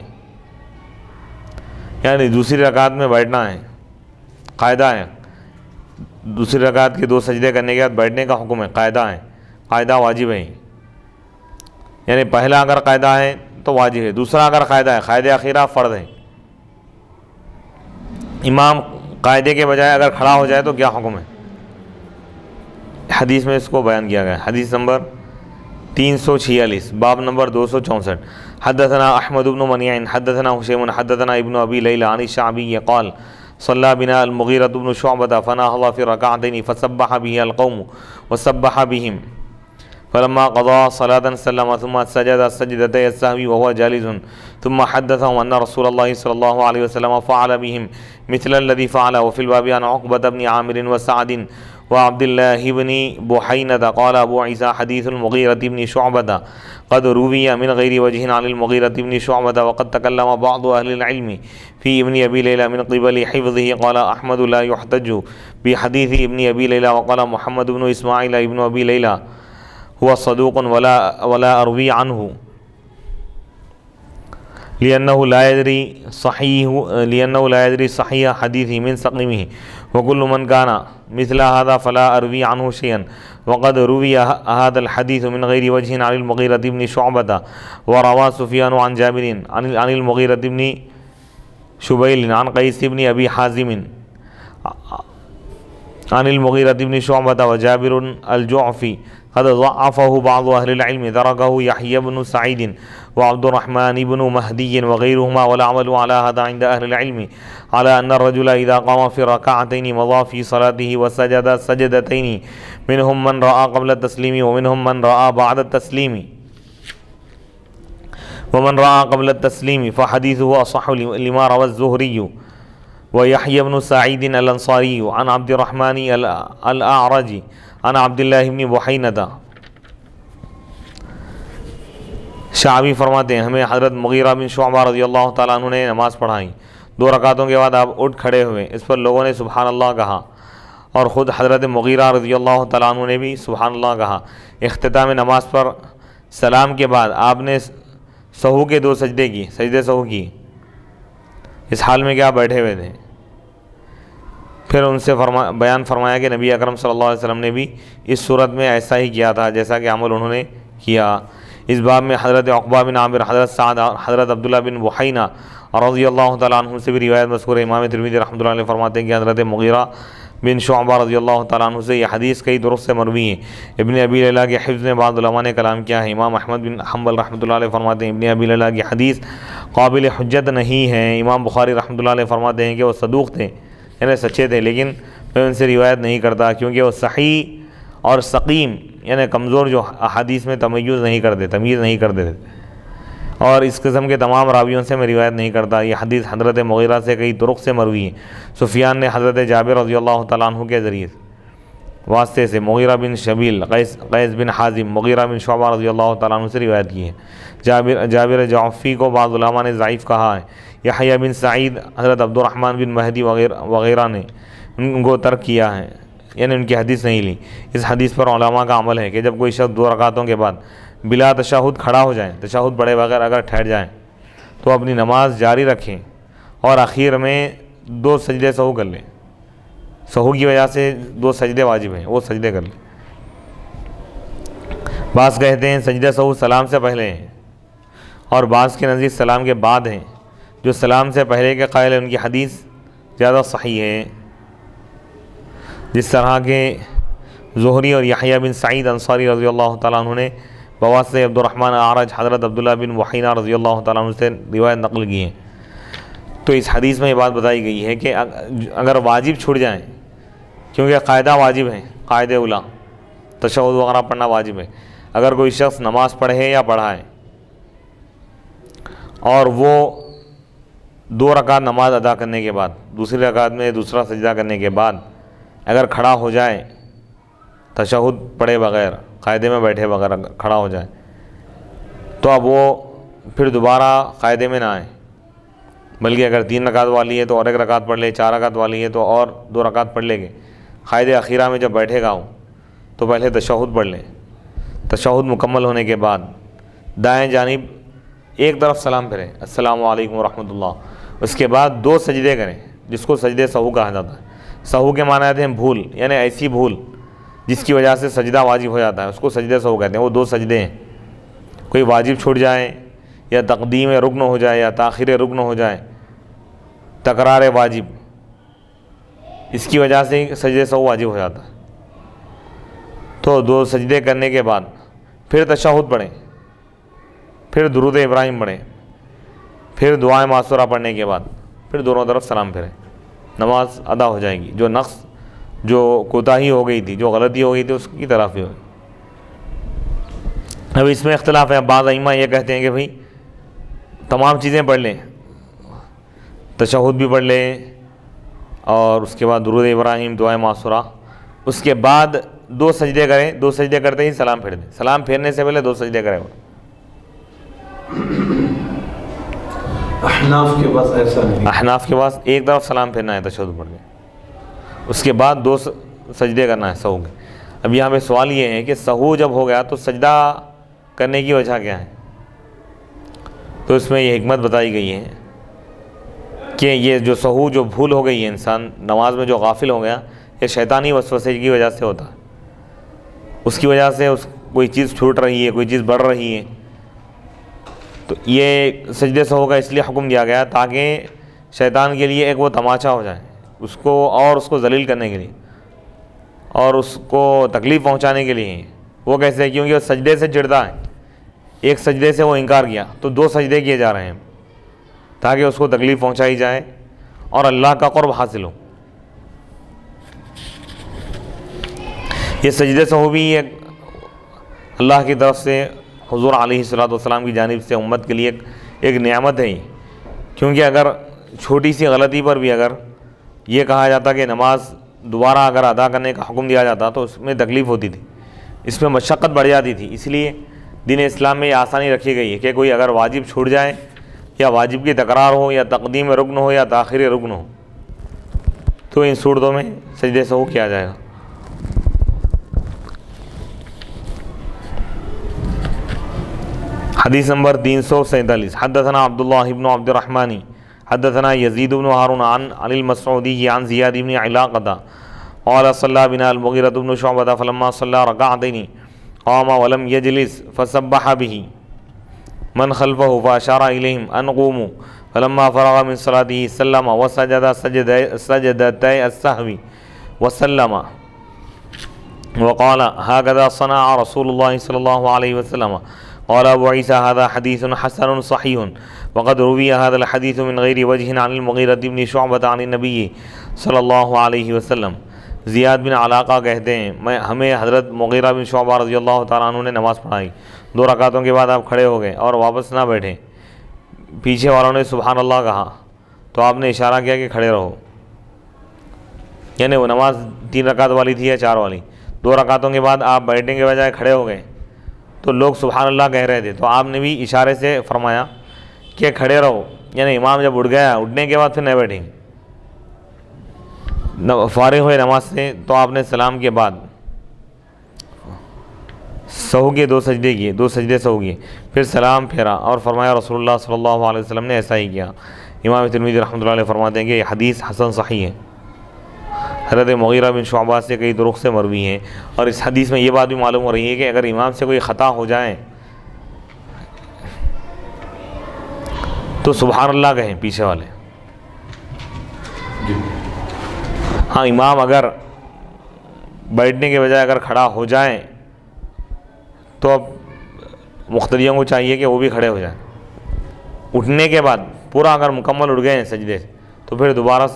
یعنی دوسری رکعت میں بیٹھنا ہے، قاعدہ ہے، دوسری رکعت کے 2 سجدے کرنے کے بعد بیٹھنے کا حکم ہے، قاعدہ ہے، قاعدہ واجب ہے، یعنی پہلا اگر قاعدہ ہے تو واجب ہے، دوسرا اگر قاعدہ ہے، قاعدہ اخیرہ فرض ہے۔ امام قاعدے کے بجائے اگر کھڑا ہو جائے تو کیا حکم ہے؟ حدیث میں اس کو بیان کیا گیا۔ حدیث نمبر 346 باب نمبر 264 حدثنا احمد بن منیع حدثنا حشیم حدثنا ابن ابی لیلى عن الشعبی قال صلى بنا المغيرة بن شعبة فنهض في ركعتين فسبح به القوم وسبح بهم فلما قضى صلاة سلم ثم سجد سجدتي السهو وهو جالس ثم حدثهم أن رسول الله صلى الله عليه وسلم فعل بهم مثل الذي فعل. وفي الباب عن عقبة بن عامر وسعد وعبد الله بن بحينة قال أبو عيسى حديث المغيرة بن شعبة قد روي من غير وجه عن المغيرة بن شعبة وقد تكلم بعض أهل العلم في ابن أبي ليلى من قبل حفظه. قال أحمد لا يحتج بحديث ابن أبي ليلى. وقال محمد بن إسماعيل ابن أبي ليلى هو صدوق ولا أروي عنه لأنه لا يدري صحيح حديثه من سقمه وكل من كان مثل هذا فلا أروي عنه شيئا. وقد روي هذا الحديث من غير وجه عن المغيرة بن شعبة وروى سفيان عن جابر عن المغيرة بن شبيل عن قيس بن أبي حازم عن المغيرة بن شعبة وجابر الجعفي قد ضعفه بعض أهل العلم درجه يحيى بن سعيد وعبد الرحمن بن مهدي وغيرهما. والعمل على هذا عند أهل العلم على أن الرجل إذا قام في ركعتين مضى في صلاته وسجد سجدتين منهم من رأى قبل التسليم ومنهم من رأى بعد التسليم ومن رأى قبل التسليم فحديثه أصح لما روى الزهري ويحيى بن سعيد الأنصاري عن عبد الرحمن الأعرج عن عبد الله بن بحينة. شعبی فرماتے ہیں ہمیں حضرت مغیرہ بن شعبہ رضی اللہ تعالیٰ عنہ نے نماز پڑھائی. 2 رکعتوں کے بعد آپ اٹھ کھڑے ہوئے. اس پر لوگوں نے سبحان اللہ کہا اور خود حضرت مغیرہ رضی اللہ تعالیٰ عنہ نے بھی سبحان اللہ کہا. اختتام نماز پر سلام کے بعد آپ نے سہو کے 2 سجدے کی سجدے سہو کی اس حال میں کہ آپ بیٹھے ہوئے تھے. پھر ان سے بیان فرمایا کہ نبی اکرم صلی اللہ علیہ وسلم نے بھی اس صورت میں ایسا ہی کیا تھا جیسا کہ عمل انہوں نے کیا. اس باب میں حضرت عقبہ بن عامر حضرت سعد حضرت عبداللہ بن بحینہ رضی اللہ تعالیٰ عنہ سے بھی روایت مذکور ہے. امام ترمذی رحمۃ اللہ علیہ فرماتے ہیں کہ حضرت مغیرہ بن شعبہ رضی اللہ تعالیٰ عنہ سے یہ حدیث کئی درست سے مروی ہے. ابن ابی لیلہ کے حفظ میں بعض علماء نے کلام کیا ہے. امام احمد بن حنبل رحمۃ اللہ علیہ فرماتے ہیں ابن ابی لیلہ کی حدیث قابل حجت نہیں ہے. امام بخاری رحمۃ اللہ علیہ فرماتے ہیں کہ وہ صدوق تھے یعنی سچے تھے لیکن میں ان سے روایت نہیں کرتا کیونکہ وہ صحیح اور سقیم یعنی کمزور جو احادیث میں تمیز نہیں کرتے تھے اور اس قسم کے تمام راویوں سے میں روایت نہیں کرتا. یہ حدیث حضرت مغیرہ سے کئی طرق سے مروی ہے. سفیان نے حضرت جابر رضی اللہ تعالیٰ عنہ کے ذریعے واسطے سے مغیرہ بن شبیل قیس بن حازم مغیرہ بن شعبہ رضی اللہ تعالیٰ عنہ سے روایت کی ہے. جابر جعفی کو بعض علماء نے ضعیف کہا ہے. یحییٰ بن سعید حضرت عبد الرحمن بن مہدی وغیرہ نے ان کو ترک کیا ہے یعنی ان کی حدیث نہیں لی. اس حدیث پر علماء کا عمل ہے کہ جب کوئی شخص 2 رکعتوں کے بعد بلا تشہد کھڑا ہو جائیں تشہد پڑھے بغیر اگر ٹھہر جائیں تو اپنی نماز جاری رکھیں اور اخیر میں 2 سجدے سہو کر لیں. سہو کی وجہ سے 2 سجدے واجب ہیں وہ سجدے کر لیں. بعض کہتے ہیں سجدہ سہو سلام سے پہلے ہیں اور بعض کے نزدیک سلام کے بعد ہیں. جو سلام سے پہلے کے قائل ہیں ان کی حدیث زیادہ صحیح ہے. جس طرح کے زہری اور یحییٰ بن سعید انصاری رضی اللہ تعالیٰ عنہ نے بواسطہ عبد الرحمن اعرج حضرت عبداللہ بن بحینہ رضی اللہ تعالیٰ عنہ سے روایت نقل کی ہے. تو اس حدیث میں یہ بات بتائی گئی ہے کہ اگر واجب چھوٹ جائیں کیونکہ قاعدہ واجب ہے قاعدہ اولیٰ تشہد وغیرہ پڑھنا واجب ہے. اگر کوئی شخص نماز پڑھے یا پڑھائے اور وہ 2 رکعت نماز ادا کرنے کے بعد دوسری رکعت میں دوسرا سجدہ کرنے کے بعد اگر کھڑا ہو جائے تشہد پڑھے بغیر قاعدے میں بیٹھے بغیر کھڑا ہو جائے تو اب وہ پھر دوبارہ قاعدے میں نہ آئے بلکہ اگر 3 رکعت والی ہے تو اور 1 رکعت پڑھ لے, 4 رکعت والی ہے تو اور 2 رکعت پڑھ لے گے. قاعدے اخیرہ میں جب بیٹھے گا تو پہلے تشہد پڑھ لیں. تشہد مکمل ہونے کے بعد دائیں جانب ایک طرف سلام پھریں السلام علیکم ورحمۃ اللہ. اس کے بعد 2 سجدے کریں جس کو سجدے سہو کہا جاتا ہے. سہو کے معنی آتے ہیں بھول یعنی ایسی بھول جس کی وجہ سے سجدہ واجب ہو جاتا ہے اس کو سجدے سہو کہتے ہیں. وہ 2 سجدے ہیں. کوئی واجب چھوٹ جائے یا تقدیم رکن ہو جائے یا تاخیر رکن ہو جائے تکرار واجب اس کی وجہ سے سجدے سہو واجب ہو جاتا ہے. تو 2 سجدے کرنے کے بعد پھر تشہد پڑھیں پھر درود ابراہیم پڑھیں پھر دعائیں معصورہ پڑھنے کے بعد پھر دونوں طرف سلام پھریں. نماز ادا ہو جائے گی. جو نقص، جو کوتاہی ہو گئی تھی، جو غلطی ہو گئی تھی، اس کی طرف ہی ہوگی. اب اس میں اختلاف ہے. بعض ائمہ یہ کہتے ہیں کہ بھئی تمام چیزیں پڑھ لیں، تشہد بھی پڑھ لیں اور اس کے بعد درود ابراہیم، دعائے معصورہ، اس کے بعد 2 سجدے کریں. 2 سجدے کرتے ہی سلام پھیر دیں. سلام پھیرنے سے پہلے 2 سجدے کریں. احناف کے پاس ایسا نہیں. احناف کے پاس ایک طرف سلام پھیرنا ہے تشہد پڑھ کے، اس کے بعد 2 سجدے کرنا ہے سہو کے. اب یہاں پہ سوال یہ ہے کہ سہو جب ہو گیا تو سجدہ کرنے کی وجہ کیا ہے؟ تو اس میں یہ حکمت بتائی گئی ہے کہ یہ جو سہو، جو بھول ہو گئی ہے، انسان نماز میں جو غافل ہو گیا، یہ شیطانی وسوسے کی وجہ سے ہوتا ہے. اس کی وجہ سے کوئی چیز چھوٹ رہی ہے، کوئی چیز بڑھ رہی ہے. تو یہ سجدے سہو کا اس لیے حکم دیا گیا تاکہ شیطان کے لیے ایک وہ تماچا ہو جائے، اس کو ذلیل کرنے کے لیے اور اس کو تکلیف پہنچانے کے لیے. وہ کیسے؟ کیونکہ وہ سجدے سے چڑھتا ہے. ایک سجدے سے وہ انکار کیا تو 2 سجدے کیے جا رہے ہیں تاکہ اس کو تکلیف پہنچائی جائے اور اللہ کا قرب حاصل ہو. یہ سجدے سہو بھی اللہ کی طرف سے حضور علیہ الصلوۃ والسلام کی جانب سے امت کے لیے ایک نعمت ہے. کیونکہ اگر چھوٹی سی غلطی پر بھی اگر یہ کہا جاتا کہ نماز دوبارہ اگر ادا کرنے کا حکم دیا جاتا تو اس میں تکلیف ہوتی تھی، اس میں مشقت بڑھ جاتی تھی. اس لیے دین اسلام میں یہ آسانی رکھی گئی ہے کہ کوئی اگر واجب چھوٹ جائے، یا واجب کی تکرار ہو، یا تقدیم رکن ہو، یا تاخیر رکن ہو، تو ان صورتوں میں سجدے سہو کیا جائے گا. حدیث نمبر 347. حدثنا عبداللہ بن عبد الرحمن حدثنا یزید بن ہارون عن المسعودی عن زیاد بن علاقہ قال صلی بنا المغیرۃ بن شعبۃ فلما صلی رکعتین قام ولم یجلس فسبح به من خلفه فاشار الیہم ان قوموا فلما فرغ من صلاته سلم وسجد سجدتي السهو وسلم وقال هكذا صنع رسول الله صلى الله عليه وسلم. قال ابو عیسی هذا حدیث حسن صحیح وقد روی هذا الحدیث من غیر وجہ عن المغیرۃ بن شعبۃ عن النبی صلی اللہ علیہ وسلم. زیاد بن علاقہ کہتے ہیں ہمیں حضرت مغیرہ بن شعبہ رضی اللہ تعالیٰ عنہ نے نماز پڑھائی. 2 رکعتوں کے بعد آپ کھڑے ہو گئے اور واپس نہ بیٹھے. پیچھے والوں نے سبحان اللہ کہا تو آپ نے اشارہ کیا کہ کھڑے رہو. یعنی وہ نماز 3 رکعت والی تھی یا 4 والی. 2 رکعتوں کے بعد آپ بیٹھنے کے بجائے کھڑے ہو گئے تو لوگ سبحان اللہ کہہ رہے تھے، تو آپ نے بھی اشارے سے فرمایا کہ کھڑے رہو. یعنی امام جب اٹھ گیا، اٹھنے کے بعد پھر نہ بیٹھیں. فارغ ہوئے نماز سے تو آپ نے سلام کے بعد سہو کے 2 سجدے کیے، 2 سجدے سہو کیے، پھر سلام پھیرا اور فرمایا رسول اللہ صلی اللہ علیہ وسلم نے ایسا ہی کیا. امام ترمذی رحمۃ اللہ علیہ فرماتے ہیں کہ یہ حدیث حسن صحیح ہے. حضرت مغیرہ بن شعبہ سے کئی طرق سے مروی ہیں، اور اس حدیث میں یہ بات بھی معلوم ہو رہی ہے کہ اگر امام سے کوئی خطا ہو جائے تو سبحان اللہ کہیں پیچھے والے. ہاں، امام اگر بیٹھنے کے بجائے اگر کھڑا ہو جائیں تو اب مقتدیوں کو چاہیے کہ وہ بھی کھڑے ہو جائیں. اٹھنے کے بعد پورا اگر مکمل اٹھ گئے ہیں سجدے سے تو پھر دوبارہ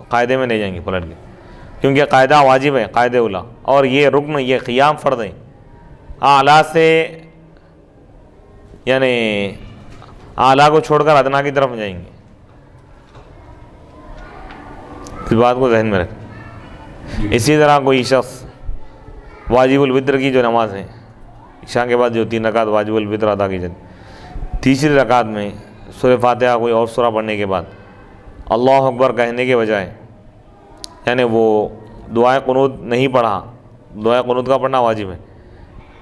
قاعدے میں نہیں جائیں گے پلٹ کے، کیونکہ قاعدہ واجب ہے، قاعدہ اولا، اور یہ رکن، یہ قیام فرض ہے. اعلیٰ سے یعنی اعلیٰ کو چھوڑ کر ادنا کی طرف جائیں گے. اس بات کو ذہن میں رکھیں. اسی طرح کوئی شخص واجب الوتر کی جو نماز ہے، عشاء کے بعد جو 3 رکعت واجب الوتر ادا کی جاتی، تیسری رکعت میں سورہ فاتحہ کوئی اور سورہ پڑھنے کے بعد اللہ اکبر کہنے کے بجائے، یعنی وہ دعائے قنوت نہیں پڑھا، دعائے قنوت کا پڑھنا واجب ہے،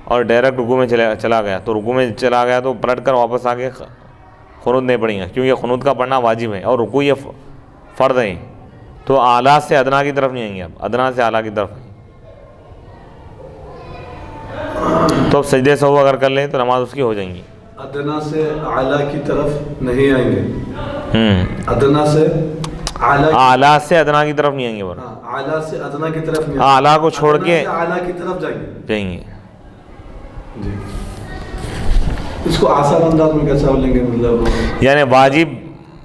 اور ڈائریکٹ رکوع میں چلا گیا، تو رکوع میں چلا گیا تو پلٹ کر واپس آ کے قنوت نہیں پڑھیں گے، کیونکہ قنوت کا پڑھنا واجب ہے اور رکوع یہ فرض ہے. تو اعلیٰ سے ادنا کی طرف نہیں آئیں گے، اب ادنا سے اعلیٰ کی طرف آئیں گے. تو اب سجدے سہو اگر کر لیں تو نماز اس کی ہو جائیں گی. ادنا سے اعلیٰ کی طرف نہیں آئیں گے. ادنا سے اعلیٰ سے ادنا کی طرف نہیں آئیں گے، اعلیٰ سے ادنا کی طرف نہیں، اعلیٰ کو چھوڑ کے اعلیٰ کی طرف جائیں گے. جی، اس کو آسان انداز میں کیسا بولیں گے؟ مطلب یعنی واجب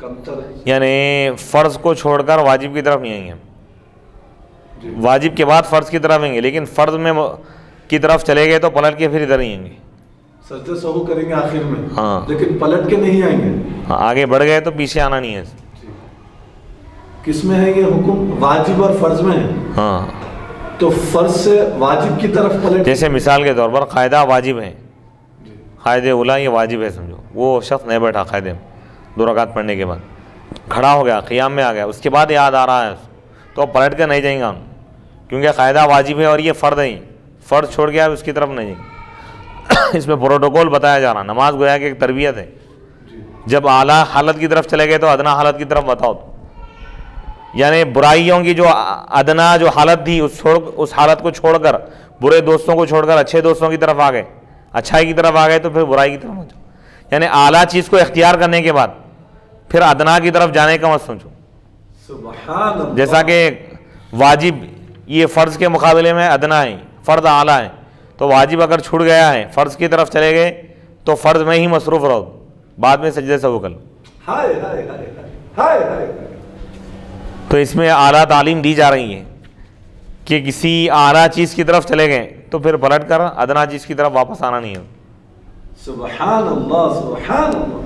کم تر یعنی فرض کو چھوڑ کر واجب کی طرف نہیں آئیں گے، واجب کے بعد فرض کی طرف آئیں گے، لیکن فرض میں کی طرف چلے گئے تو پلٹ کے پھر ادھر ہی آئیں گے، سجدہ سہو کریں گے آخر میں، ہاں لیکن پلٹ کے نہیں آئیں گے. ہاں آگے بڑھ گئے تو پیچھے آنا نہیں ہے. کس میں ہے یہ حکم؟ واجب اور فرض میں ہے. ہاں تو فرض سے واجب کی طرف پلٹ، جیسے مثال کے طور پر قاعدہ واجب ہے، قاعدہ اولا یہ واجب ہے سمجھو، وہ شخص نہیں بیٹھا قاعدے میں 2 رکعت پڑھنے کے بعد، کھڑا ہو گیا، قیام میں آ گیا، اس کے بعد یاد آ رہا ہے تو اب پلٹ کے نہیں جائیں گا ہم، کیونکہ قاعدہ واجب ہے اور یہ فرض ہے، فرض چھوڑ گیا اس کی طرف نہیں جائیں گے. اس میں پروٹوکول بتایا جا رہا، نماز گویا کہ ایک تربیت ہے، جب اعلیٰ حالت کی طرف چلے گئے تو ادنا حالت کی طرف بتاؤ، یعنی برائیوں کی جو ادنا جو حالت تھی اس حالت کو چھوڑ کر، برے دوستوں کو چھوڑ کر اچھے دوستوں کی طرف آ گئے، اچھائی کی طرف آ گئے تو پھر برائی کی طرف مت جاؤ. یعنی اعلیٰ چیز کو اختیار کرنے کے بعد پھر ادنا کی طرف جانے کا مت سوچو. سبحان اللہ. جیسا کہ واجب یہ فرض کے مقابلے میں ادنا ہے، فرض اعلیٰ ہے، تو واجب اگر چھوٹ گیا ہے فرض کی طرف چلے گئے تو فرض میں ہی مصروف رہو، بعد میں سجدے سے کر لو. ہائے ہائے ہائے ہائے ہائے. تو اس میں اعلیٰ تعلیم دی جا رہی ہے کہ کسی اعلیٰ چیز کی طرف چلے گئے تو پھر پلٹ کر ادنا چیز کی طرف واپس آنا نہیں ہے. سبحان اللہ سبحان اللہ.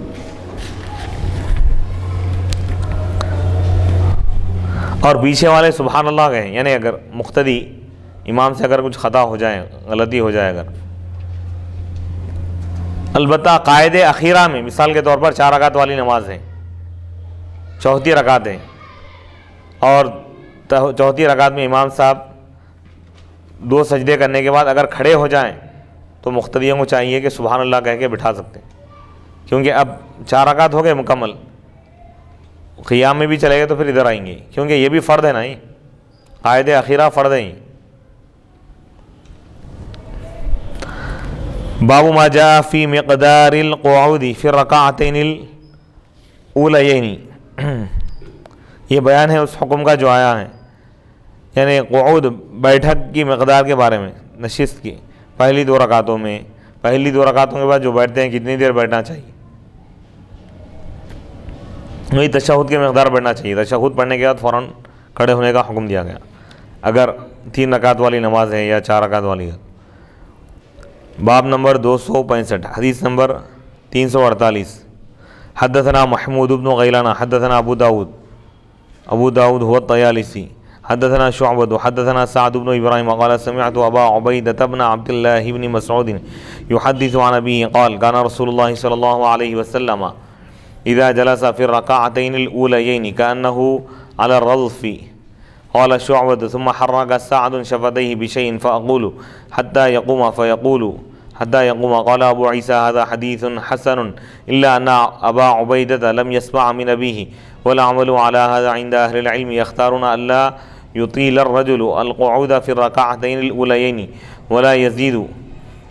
اور پیچھے والے سبحان اللہ کہیں، یعنی اگر مقتدی امام سے اگر کچھ خطا ہو جائے، غلطی ہو جائے اگر، البتہ قاعدے اخیرہ میں مثال کے طور پر 4 رکعت والی نماز ہے، 34 رکعت ہے، اور 34 رکعت میں امام صاحب 2 سجدے کرنے کے بعد اگر کھڑے ہو جائیں تو مقتدیوں کو چاہیے کہ سبحان اللہ کہہ کے بٹھا سکتے ہیں، کیونکہ اب 4 رکعت ہو گئے مکمل، قیام میں بھی چلے گئے تو پھر ادھر آئیں گے، کیونکہ یہ بھی فرض ہے نا، یہ قاعدے اخیرہ فرض ہیں. باب ما جاء فی مقدار القعود فی الرکعتین الاولیین، یہ بیان ہے اس حکم کا جو آیا ہے، یعنی قعود بیٹھک کی مقدار کے بارے میں، نشست کی پہلی 2 رکعتوں میں، پہلی 2 رکعتوں کے بعد جو بیٹھتے ہیں کتنی دیر بیٹھنا چاہیے. وہی تشہد کی مقدار بیٹھنا چاہیے، تشہد پڑھنے کے بعد فوراً کھڑے ہونے کا حکم دیا گیا اگر 3 رکعت والی نماز ہے یا 4 رکعت والی ہے. باب نمبر 265، حدیث نمبر 348. حدثنا محمود بن غیلان حدثنا ابو داود هو الطیالسی حدثنا شعبة حدثنا سعد بن ابراہیم قال سمعت ابا عبیدة بن عبد الله بن مسعود يحدث عن ابيه قال كان رسول الله صلى الله عليه وسلم اذا جلس في الركعتين الاوليين كأنه على الرضف. قال شعبة ثم حرك سعد شفتيه بشيء فأقول حتى يقوم فيقول حتى يقوم. قال أبو عيسى هذا حديث حسن إلا أن أبا عبيدة لم يسمع من أبيه والعمل على هذا عند أهل العلم يختارون ألا يطيل الرجل القعود في الركعتين الأوليين ولا يزيد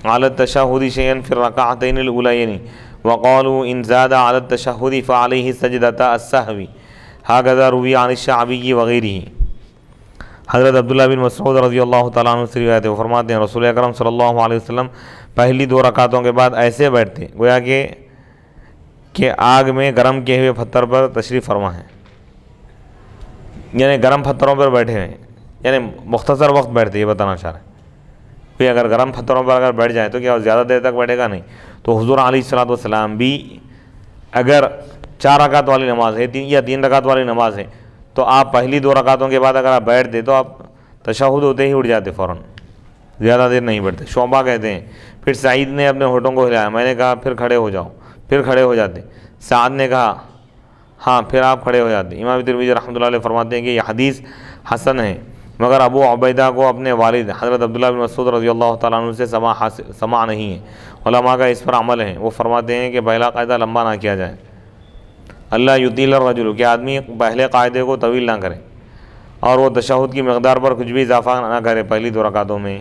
على التشهد شيئا في الركعتين الأوليين وقالوا إن زاد على التشهد فعليه سجدة السهو. هكذا روي عن الشعبي وغيره. حضرت عبداللہ بن مسعود رضی اللہ تعالیٰ عنہ سے روایت ہے، وہ فرماتے ہیں رسول اکرم صلی اللہ علیہ وسلم پہلی 2 رکعتوں کے بعد ایسے بیٹھتے گویا کہ آگ میں گرم کیے ہوئے پتھر پر تشریف فرما ہے، یعنی گرم پتھروں پر بیٹھے ہیں، یعنی مختصر وقت بیٹھتے، یہ بتانا چاہ رہے ہیں. کہ اگر گرم پتھروں پر اگر بیٹھ جائیں تو کیا زیادہ دیر تک بیٹھے گا؟ نہیں. تو حضور علیہ الصلوۃ والسلام بھی اگر 4 رکعت والی نماز ہے یا 3 رکعت والی نماز ہے تو آپ پہلی 2 رکعتوں کے بعد اگر آپ بیٹھتے تو آپ تشہد ہوتے ہی اٹھ جاتے فوراً، زیادہ دیر نہیں بیٹھتے. شعبہ کہتے ہیں پھر سعید نے اپنے ہونٹوں کو ہلایا، میں نے کہا پھر کھڑے ہو جاؤ، پھر کھڑے ہو جاتے. سعد نے کہا ہاں پھر آپ کھڑے ہو جاتے. امام ترمذی رحمۃ اللہ علیہ فرماتے ہیں کہ یہ حدیث حسن ہے، مگر ابو عبیدہ کو اپنے والد حضرت عبداللہ بن مسعود رضی اللہ تعالیٰ عنہ سے سماع نہیں ہے. علماء کا اس پر عمل ہے، وہ فرماتے ہیں کہ پہلا قاعدہ لمبا نہ کیا جائے، اللہ یطیل الرجل، کہ آدمی پہلے قاعدے کو طویل نہ کرے، اور وہ تشہد کی مقدار پر کچھ بھی اضافہ نہ کرے پہلی 2 رکعتوں میں.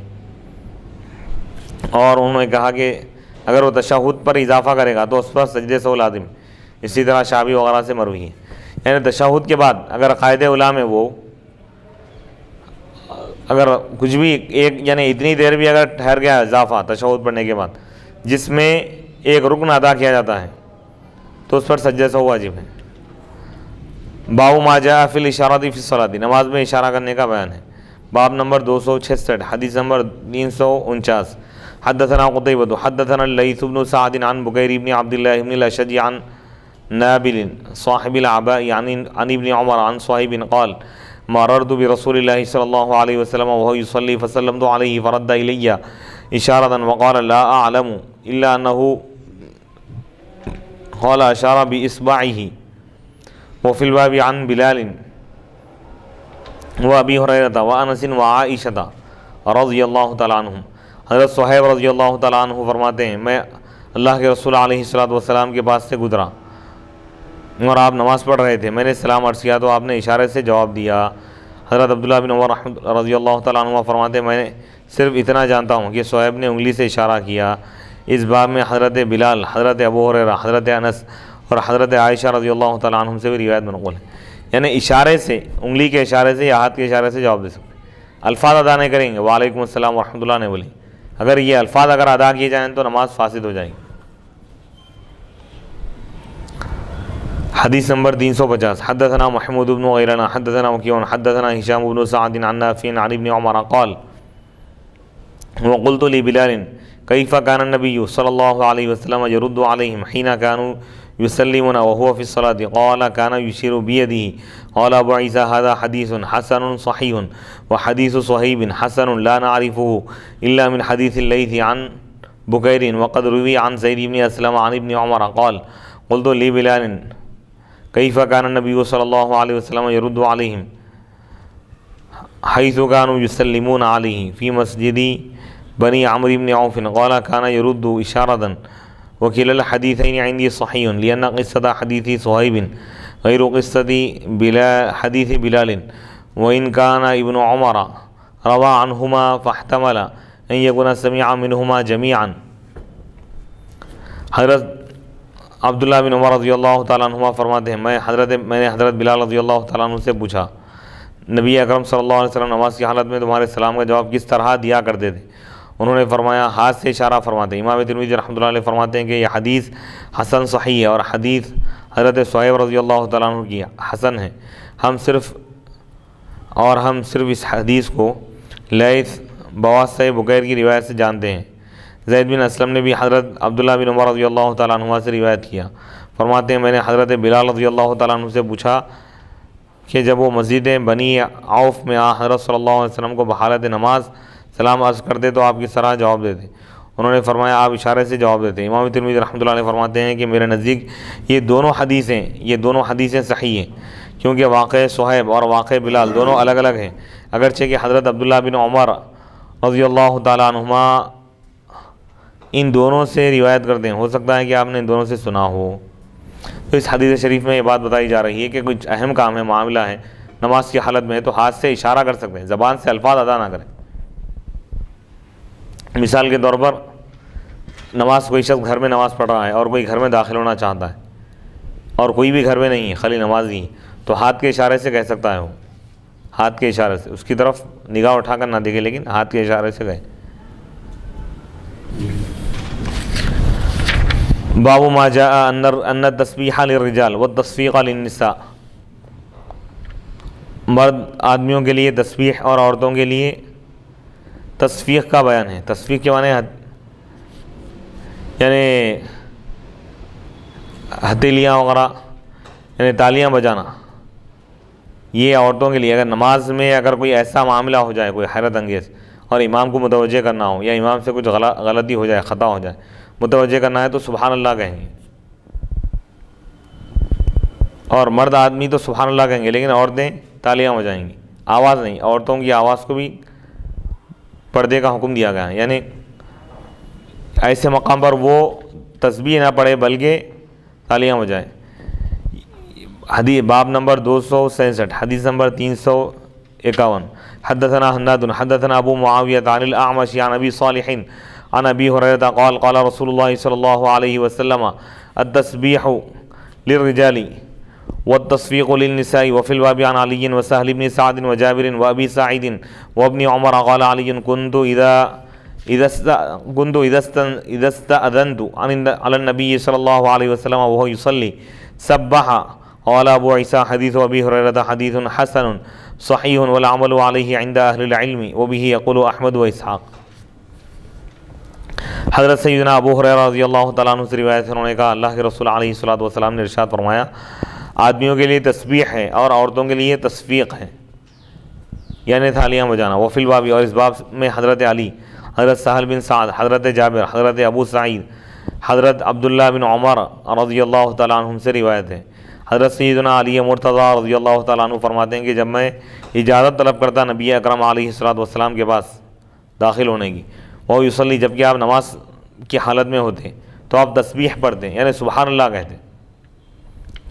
اور انہوں نے کہا کہ اگر وہ تشہد پر اضافہ کرے گا تو اس پر سجدے سے لازم. اسی طرح شعبی وغیرہ سے مروی ہے، یعنی تشہد کے بعد اگر قاعدے اولیٰ میں وہ اگر کچھ بھی یعنی اتنی دیر بھی اگر ٹھہر گیا اضافہ تشہد پڑھنے کے بعد جس میں ایک رکن ادا کیا جاتا ہے تو اس پر سجدے سے واجب ہے. باب ما جاء فی الاشارۃ فی الصلاۃ، نماز میں اشارہ کرنے کا بیان ہے۔ باب نمبر 266، حدیث نمبر 349۔ حدثنا قتیبۃ حدثنا اللیث بن سعد عن بکیر بن عبد اللہ بن الاشج عن نابل صاحب العباء عن ابن عمر عن صہیب قال مررت برسول اللہ صلی اللہ علیہ وسلم وهو يصلي فسلمت علیہ فرد الی اشارۃ وقال لا اعلم الا انه قال اشار باصبعه۔ وفی الباب عن بلال وابی ہریرہ وانس وعائشہ رضی اللہ تعالیٰ عنہم۔ حضرت صہیب رضی اللہ تعالیٰ عنہ فرماتے ہیں میں اللہ کے رسول علیہ الصلوۃ والسلام کے پاس سے گزرا اور آپ نماز پڑھ رہے تھے، میں نے سلام عرض کیا تو آپ نے اشارے سے جواب دیا۔ حضرت عبداللہ بن عمر رضی اللہ تعالیٰ عنہ فرماتے ہیں میں نے صرف اتنا جانتا ہوں کہ صہیب نے انگلی سے اشارہ کیا۔ اس باب میں حضرت بلال، حضرت ابو ہریرہ، حضرت انس اور حضرت عائشہ رضی اللہ تعالیٰ عنہم سے بھی روایت منقول ہے، یعنی اشارے سے، انگلی کے اشارے سے یا ہاتھ کے اشارے سے جواب دے سکتے ہیں۔ الفاظ ادا نہیں کریں گے، وعلیکم السلام ورحمۃ اللہ نے بولیں، اگر یہ الفاظ اگر ادا کیے جائیں تو نماز فاسد ہو جائے گی۔ حدیث نمبر 350، حدثنا محمود بن غیران حدثنا وکیع حدثنا ہشام بن سعد عن نافع عن ابن عمر قال وقلت لبلال كيف كان النبي صلى الله عليه وسلم يرد عليهم حين كانوا يسلمون وهو في الصلاة قال كان يشير بيده۔ قال ابو عيسى هذا حديث حسن صحيح وحديث صهيب حسن لا نعرفه إلا من حديث الليث عن بكير وقد روي عن زيد بن أسلم عن ابن عمر قال قلت لبلال كيف كان النبي صلى الله عليه وسلم يرد عليهم حيث كانوا يسلمون عليه في مسجد بني عمرو بن عوف قال كان يرد إشارة وكلا الحديثين عندي صحيح لأن قصة حديث صهيب غير قصة حديث بلال وإن كان ابن عمر روى عنهما فاحتمل أن يكون سمع منهما جميعا۔ حضرت عبداللہ بن عمر رضی اللہ تعالیٰ عنہما فرماتے ہیں میں نے حضرت بلال رضی اللہ تعالیٰ عنہ سے پوچھا نبی اکرم صلی اللہ علیہ وسلم نماز کی حالت میں تمہارے سلام کا جواب کس طرح دیا کرتے تھے؟ انہوں نے فرمایا ہاتھ سے اشارہ فرماتے ہیں۔ امام ترمذی رحمۃ اللہ علیہ فرماتے ہیں کہ یہ حدیث حسن صحیح ہے اور حدیث حضرت صہیب رضی اللہ تعالیٰ عنہ کی حسن ہے۔ ہم صرف اس حدیث کو لیث بواسطہ بکیر کی روایت سے جانتے ہیں۔ زید بن اسلم نے بھی حضرت عبداللہ بن عمر رضی اللہ تعالیٰ عنہ سے روایت کیا، فرماتے ہیں میں نے حضرت بلال رضی اللہ تعالیٰ عنہ سے پوچھا کہ جب وہ مسجد بنی عوف میں حضرت صلی اللہ علیہ وسلم کو بحالت نماز سلام عرض کرتے تو آپ کس طرح جواب دیتے؟ انہوں نے فرمایا آپ اشارے سے جواب دیتے۔ امام ترمذی رحمۃ اللہ علیہ فرماتے ہیں کہ میرے نزدیک یہ دونوں حدیثیں صحیح ہیں، کیونکہ واقع صہیب اور واقع بلال دونوں الگ الگ ہیں، اگرچہ کہ حضرت عبداللہ بن عمر رضی اللہ تعالیٰ عنہما ان دونوں سے روایت کرتے ہیں، ہو سکتا ہے کہ آپ نے ان دونوں سے سنا ہو۔ تو اس حدیث شریف میں یہ بات بتائی جا رہی ہے کہ کچھ اہم کام ہے، معاملہ ہے نماز کی حالت میں تو ہاتھ سے اشارہ کر سکتے ہیں، زبان سے الفاظ ادا نہ کریں۔ مثال کے طور پر کوئی شخص گھر میں نماز پڑھ رہا ہے اور کوئی گھر میں داخل ہونا چاہتا ہے اور کوئی بھی گھر میں نہیں ہے، خالی نماز ہی، تو ہاتھ کے اشارے سے کہہ سکتا ہے، وہ ہاتھ کے اشارے سے اس کی طرف نگاہ اٹھا کر نہ دیکھے لیکن ہاتھ کے اشارے سے کہے۔ باب ما جاء ان التسبیح للرجال والتصفیق للنساء، مرد آدمیوں کے لیے تسبیح اور عورتوں کے لیے تصفیق کا بیان ہے۔ تصفیق کے معنی یعنی ہتھیلیاں وغیرہ، یعنی تالیاں بجانا، یہ عورتوں کے لیے اگر نماز میں اگر کوئی ایسا معاملہ ہو جائے کوئی حیرت انگیز اور امام کو متوجہ کرنا ہو یا امام سے کچھ غلطی ہو جائے، خطا ہو جائے، متوجہ کرنا ہے تو سبحان اللہ کہیں گے، اور مرد آدمی تو سبحان اللہ کہیں گے لیکن عورتیں تالیاں بجائیں گی، آواز نہیں، عورتوں کی آواز کو بھی پردے کا حکم دیا گیا ہے، یعنی ایسے مقام پر وہ تسبیح نہ پڑھے بلکہ تالیاں بجائے۔ حدیث باب نمبر 267، حدیث نمبر 351۔ حدثنا حناد حدثنا ابو معاویہ عن الاعمش عن ابی صالح عن ابی ہریرہ قال قال رسول اللہ صلی اللہ علیہ وسلم التسبیح للرجال والتصفیق للنساء وفی الباب عن علی وسہل بن سعد وجابر وابی سعید وابن عمر قال علی كنت اذا استأذنت على النبي صلی اللہ علیہ وسلم وهو يصلي سبح قال ابو عیسیٰ حدیث ابی ہریرہ حدیث حسن صحیح والعمل علیہ عند اہل العلم وبہ یقول احمد و اسحاق۔ حضرت سیدنا ابو ہریرہ رضی اللہ تعالیٰ عنہ سے روایت ہے، انہوں نے کہا اللہ کے رسول علیہ الصلوۃ والسلام نے ارشاد فرمایا آدمیوں کے لیے تسبیح ہے اور عورتوں کے لیے تصفیق ہے، یعنی تھالیاں بجانا۔ وفی الباب، اور اس باب میں حضرت علی، حضرت سہل بن سعد، حضرت جابر، حضرت ابو سعید، حضرت عبداللہ بن عمر رضی اللہ تعالیٰ عنہم سے روایت ہے۔ حضرت سیدنا علی مرتضیٰ رضی اللہ تعالیٰ عنہ فرماتے ہیں کہ جب میں اجازت طلب کرتا نبی اکرم علیہ الصلوۃ والسلام کے پاس داخل ہونے کی، وہ یصلی، جب کہ آپ نماز کی حالت میں ہوتے تو آپ تسبیح پڑھتے یعنی سبحان اللہ کہتے،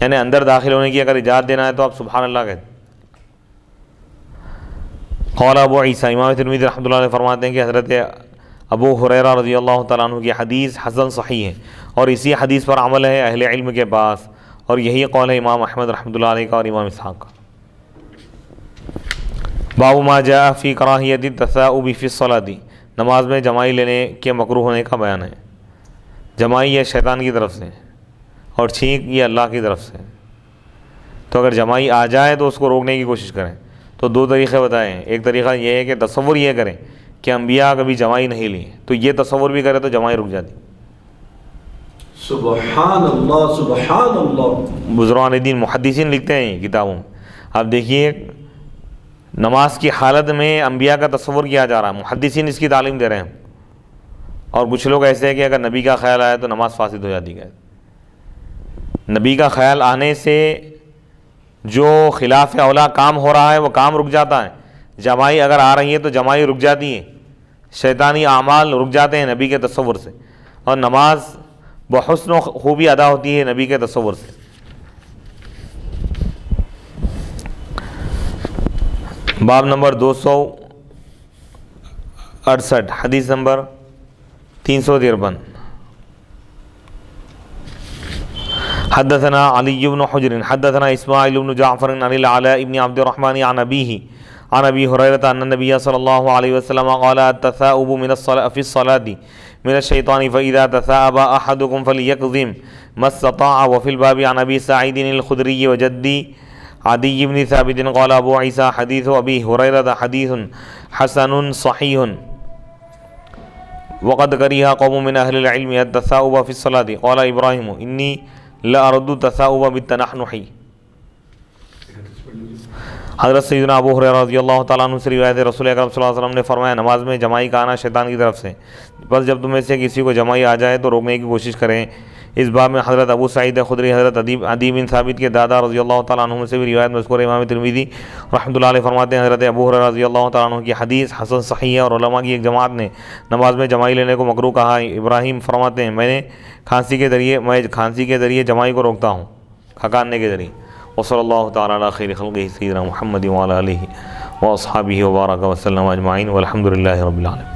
یعنی اندر داخل ہونے کی اگر اجازت دینا ہے تو آپ سبحان اللہ کہتے۔ قال ابو عیسیٰ، امام ترمذی رحمۃ اللہ علیہ فرماتے ہیں کہ حضرت ابو ہریرہ رضی اللہ تعالیٰ عنہ کی حدیث حسن صحیح ہے، اور اسی حدیث پر عمل ہے اہل علم کے پاس، اور یہی قول ہے امام احمد رحمۃ اللہ علیہ کا اور امام اسحاق کا۔ باب ما جاء فی کراہیت التثاؤب فی الصلاۃ، نماز میں جمائی لینے کے مکروہ ہونے کا بیان ہے۔ جمائی یہ شیطان کی طرف سے اور چھینک یہ اللہ کی طرف سے، تو اگر جمائی آ جائے تو اس کو روکنے کی کوشش کریں۔ تو دو طریقے بتائے ہیں، ایک طریقہ یہ ہے کہ تصور یہ کریں کہ انبیاء کبھی جمائی نہیں لی، تو یہ تصور بھی کرے تو جمائی رک جاتی۔ سبحان اللہ سبحان اللہ۔ بزرگان دین محدثین لکھتے ہیں یہ کتابوں میں، آپ دیکھیے نماز کی حالت میں انبیاء کا تصور کیا جا رہا ہے، محدثین اس کی تعلیم دے رہے ہیں، اور کچھ لوگ ایسے ہیں کہ اگر نبی کا خیال آیا تو نماز فاسد ہو جاتی ہے۔ نبی کا خیال آنے سے جو خلاف اولا کام ہو رہا ہے وہ کام رک جاتا ہے، جمائی اگر آ رہی ہے تو جمائی رک جاتی ہے، شیطانی اعمال رک جاتے ہیں نبی کے تصور سے، اور نماز بحسن و خوبی ادا ہوتی ہے نبی کے تصور سے۔ باب نمبر 268، حدیث نمبر 353۔ حدثنا علی بن حجر حدثنا اسماعیل بن جعفر عن العلاء بن عبد الرحمن عن ابیہ عن ابی ہریرہ ان النبی صلی اللہ علیہ وسلم قال التثاؤب فی الصلاۃ من الشیطان فاذا تثاءب احدکم فلیکظم ما استطاع۔ وفی الباب عن ابی سعید الخدری وجدی عدی بن ثابت قال ابو عیسیٰ حدیث ابی ہریرہ حدیث حسن صحیح وقد کرہ قوم من اہل العلم التثاؤب فی الصلاۃ قال ابراہیم انی لأرد التثاؤب بالتنحنح۔ حضرت سیدنا ابو ہریرہ رضی اللہ تعالیٰ عنہ سے روایت ہے، رسول اکرم صلی اللہ علیہ وسلم نے فرمایا نماز میں جمائی کا آنا شیطان کی طرف سے، بس جب تم میں سے کسی کو جمائی آ جائے تو روکنے کی کوشش کریں۔ اس باب میں حضرت ابو سعید خدری، حضرت عدی بن ثابت کے دادا رضی اللہ تعالیٰ عنہ سے بھی روایت مذکور ہے۔ امام ترمذی رحمۃ اللہ علیہ فرماتے ہیں حضرت ابو ہریرہ رضی اللہ تعالیٰ عنہ کی حدیث حسن صحیح ہے، اور علماء کی ایک جماعت نے نماز میں جمائی لینے کو مکروہ کہا ہے۔ ابراہیم فرماتے ہیں میں کھانسی کے ذریعے جمائی کو روکتا ہوں، کھکاننے کے ذریعے۔ وصلی اللہ تعالیٰ علی خیر خلقہ سیدنا محمد وعلی آلہ واصحابہ وبارک وسلم اجمعین والحمد للہ رب العالمین۔